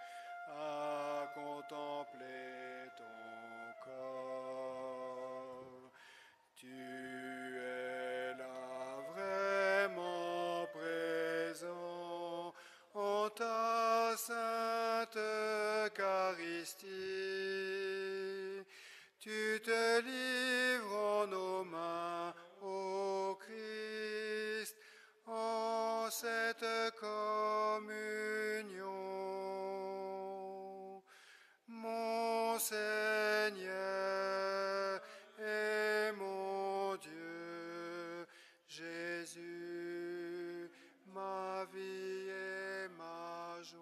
à contempler ton corps. Tu es là vraiment présent en ta sainte Eucharistie. Tu te livres en nos mains, ô Christ, en cette communion. Mon Seigneur et mon Dieu, Jésus, ma vie et ma joie.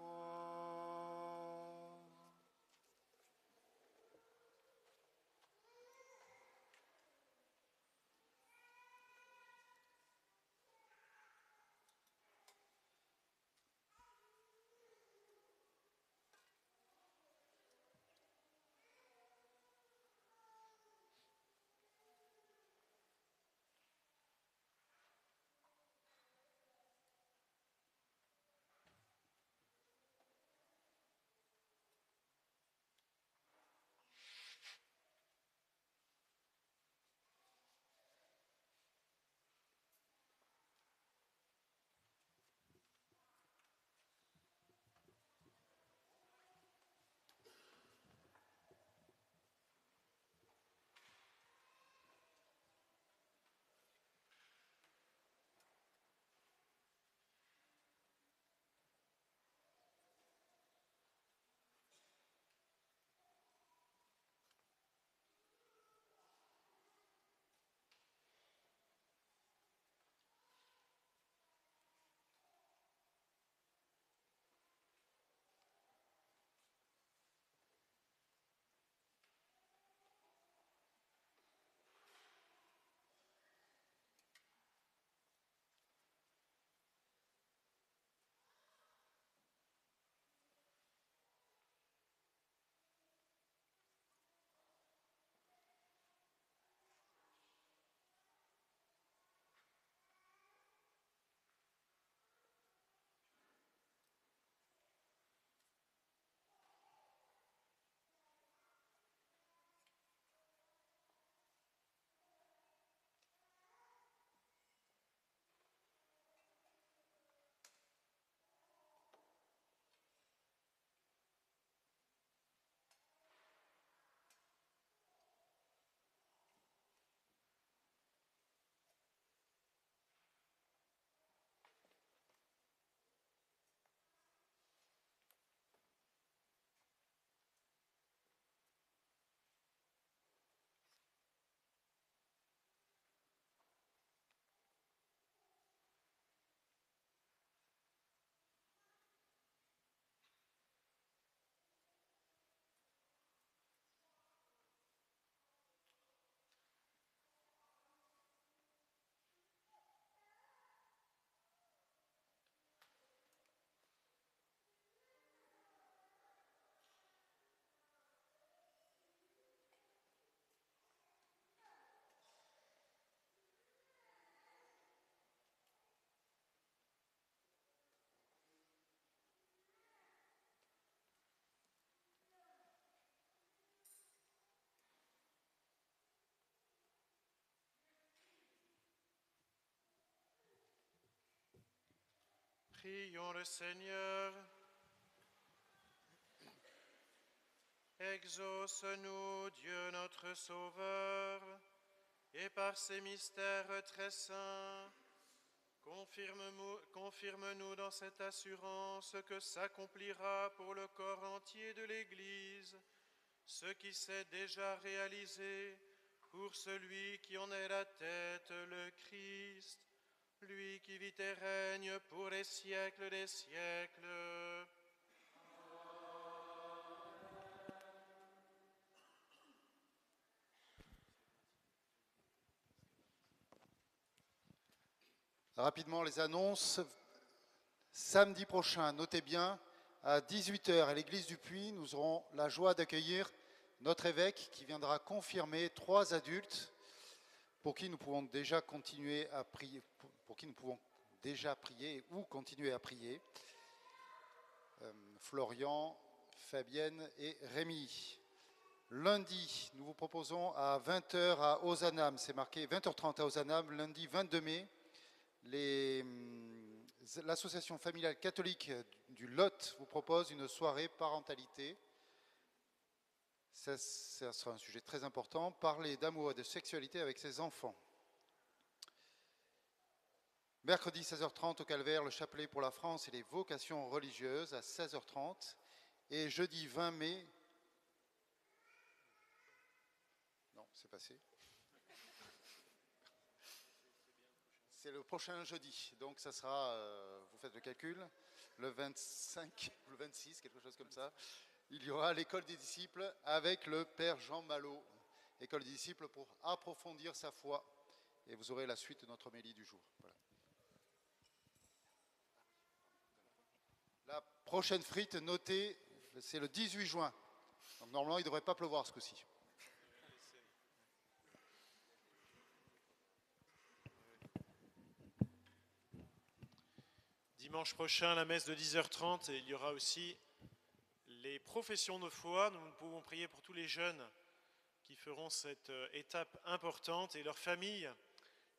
Prions le Seigneur. Exauce-nous, Dieu notre Sauveur, et par ces mystères très saints, confirme-nous dans cette assurance que s'accomplira pour le corps entier de l'Église ce qui s'est déjà réalisé pour celui qui en est la tête, le Christ, lui qui vit et règne pour les siècles des siècles. Rapidement, les annonces. Samedi prochain, notez bien, à 18h à l'église du Puy, nous aurons la joie d'accueillir notre évêque qui viendra confirmer 3 adultes pour qui nous pouvons déjà continuer à prier, pour qui nous pouvons déjà prier ou continuer à prier. Florian, Fabienne et Rémi. Lundi, nous vous proposons à 20h à Ozanam, c'est marqué 20h30 à Ozanam, lundi 22 mai, l'association familiale catholique du Lot vous propose une soirée parentalité. Ça sera un sujet très important, parler d'amour et de sexualité avec ses enfants. Mercredi 16h30 au Calvaire, le chapelet pour la France et les vocations religieuses à 16h30. Et jeudi 20 mai, non, c'est passé. C'est le prochain jeudi, donc ça sera, vous faites le calcul, le 25 ou le 26, quelque chose comme ça. Il y aura l'école des disciples avec le Père Jean Malot. École des disciples pour approfondir sa foi. Et vous aurez la suite de notre homélie du jour. Voilà. La prochaine frite notée, c'est le 18 juin. Donc normalement, il ne devrait pas pleuvoir ce coup-ci. Dimanche prochain, la messe de 10h30, et il y aura aussi les professions de foi. Nous pouvons prier pour tous les jeunes qui feront cette étape importante et leurs familles.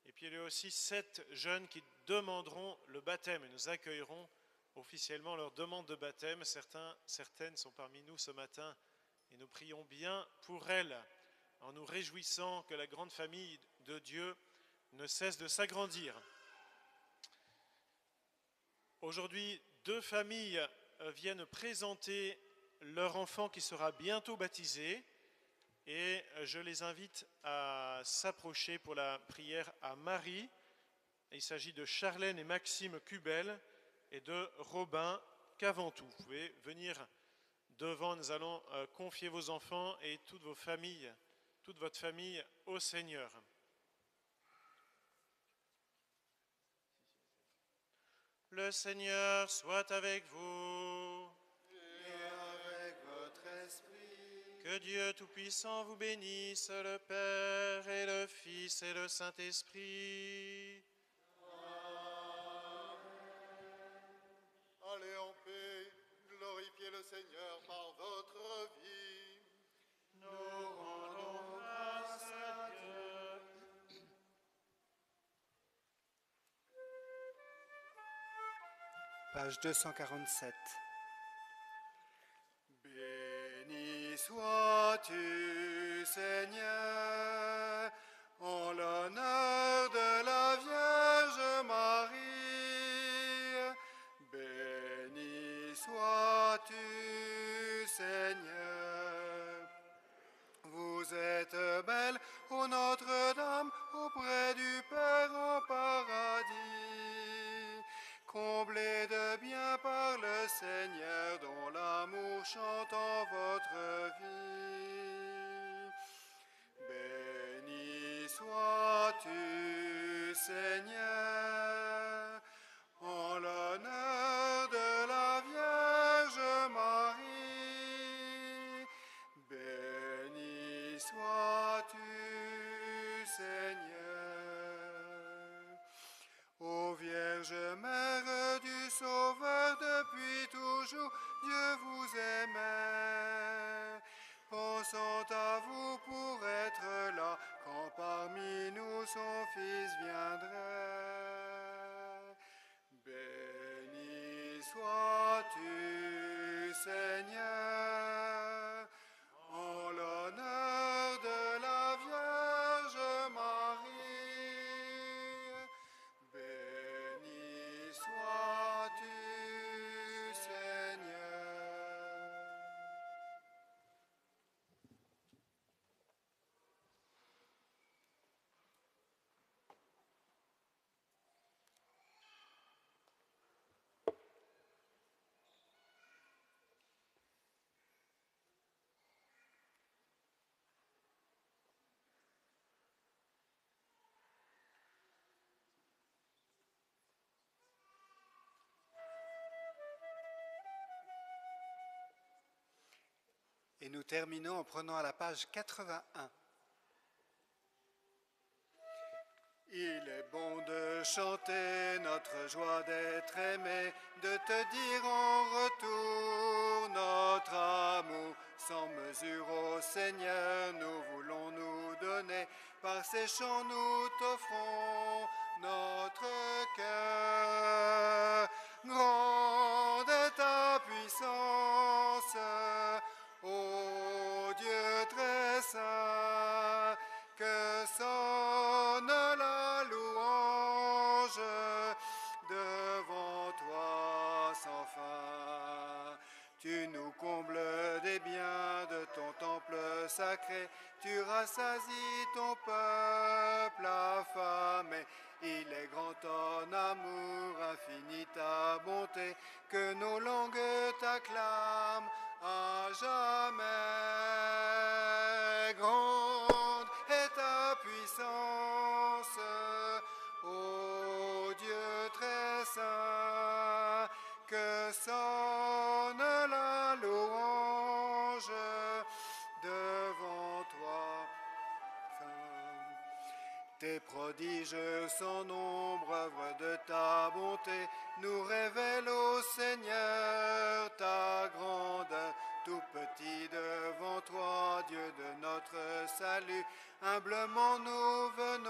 Et puis il y a aussi 7 jeunes qui demanderont le baptême et nous accueillerons officiellement leur demande de baptême. Certaines sont parmi nous ce matin et nous prions bien pour elles en nous réjouissant que la grande famille de Dieu ne cesse de s'agrandir. Aujourd'hui, 2 familles viennent présenter leur enfant qui sera bientôt baptisé et je les invite à s'approcher pour la prière à Marie. Il s'agit de Charlène et Maxime Cubel et de Robin Caventou. Vous pouvez venir devant, nous allons confier vos enfants et toute votre famille au Seigneur. Le Seigneur soit avec vous. Et avec votre esprit. Que Dieu Tout-Puissant vous bénisse, le Père et le Fils et le Saint-Esprit. Allez en paix, glorifiez le Seigneur par votre vie. Nous rendons grâce à Dieu. Page 247. Béni sois-tu, Seigneur, en l'honneur de la Vierge Marie. Béni sois-tu, Seigneur. Vous êtes belle, ô Notre-Dame, auprès du Père en paradis. Comblée de bien par le Seigneur, dont l'amour chante en votre vie. Béni sois-tu, Seigneur, en l'honneur de la Vierge Marie. Béni sois-tu, Seigneur. Ô Vierge Mère du Sauveur, depuis toujours, Dieu vous aimait. Pensant à vous pour être là, quand parmi nous son Fils viendrait. Béni sois-tu, Seigneur, en l'honneur de la Vierge Marie. Béni sois-tu, Seigneur. Et nous terminons en prenant à la page 81. Il est bon de de chanter notre joie d'être aimé, de te dire en retour notre amour sans mesure au Seigneur, nous voulons nous donner. Par ces chants nous t'offrons notre cœur. Grande est ta puissance, ô Dieu très saint, que sonne la louange devant toi sans fin. Tu nous combles des biens de ton temple sacré, tu rassasies ton peuple affamé. Il est grand ton amour, infini ta bonté, que nos langues t'acclament à jamais. Grande est ta puissance, ô Dieu très saint, que sonne la louange devant toi. Tes prodiges sans nombre, œuvre de ta bonté, nous révèlent au Seigneur ta grandeur. Tout petit devant toi, Dieu de notre salut, humblement nous venons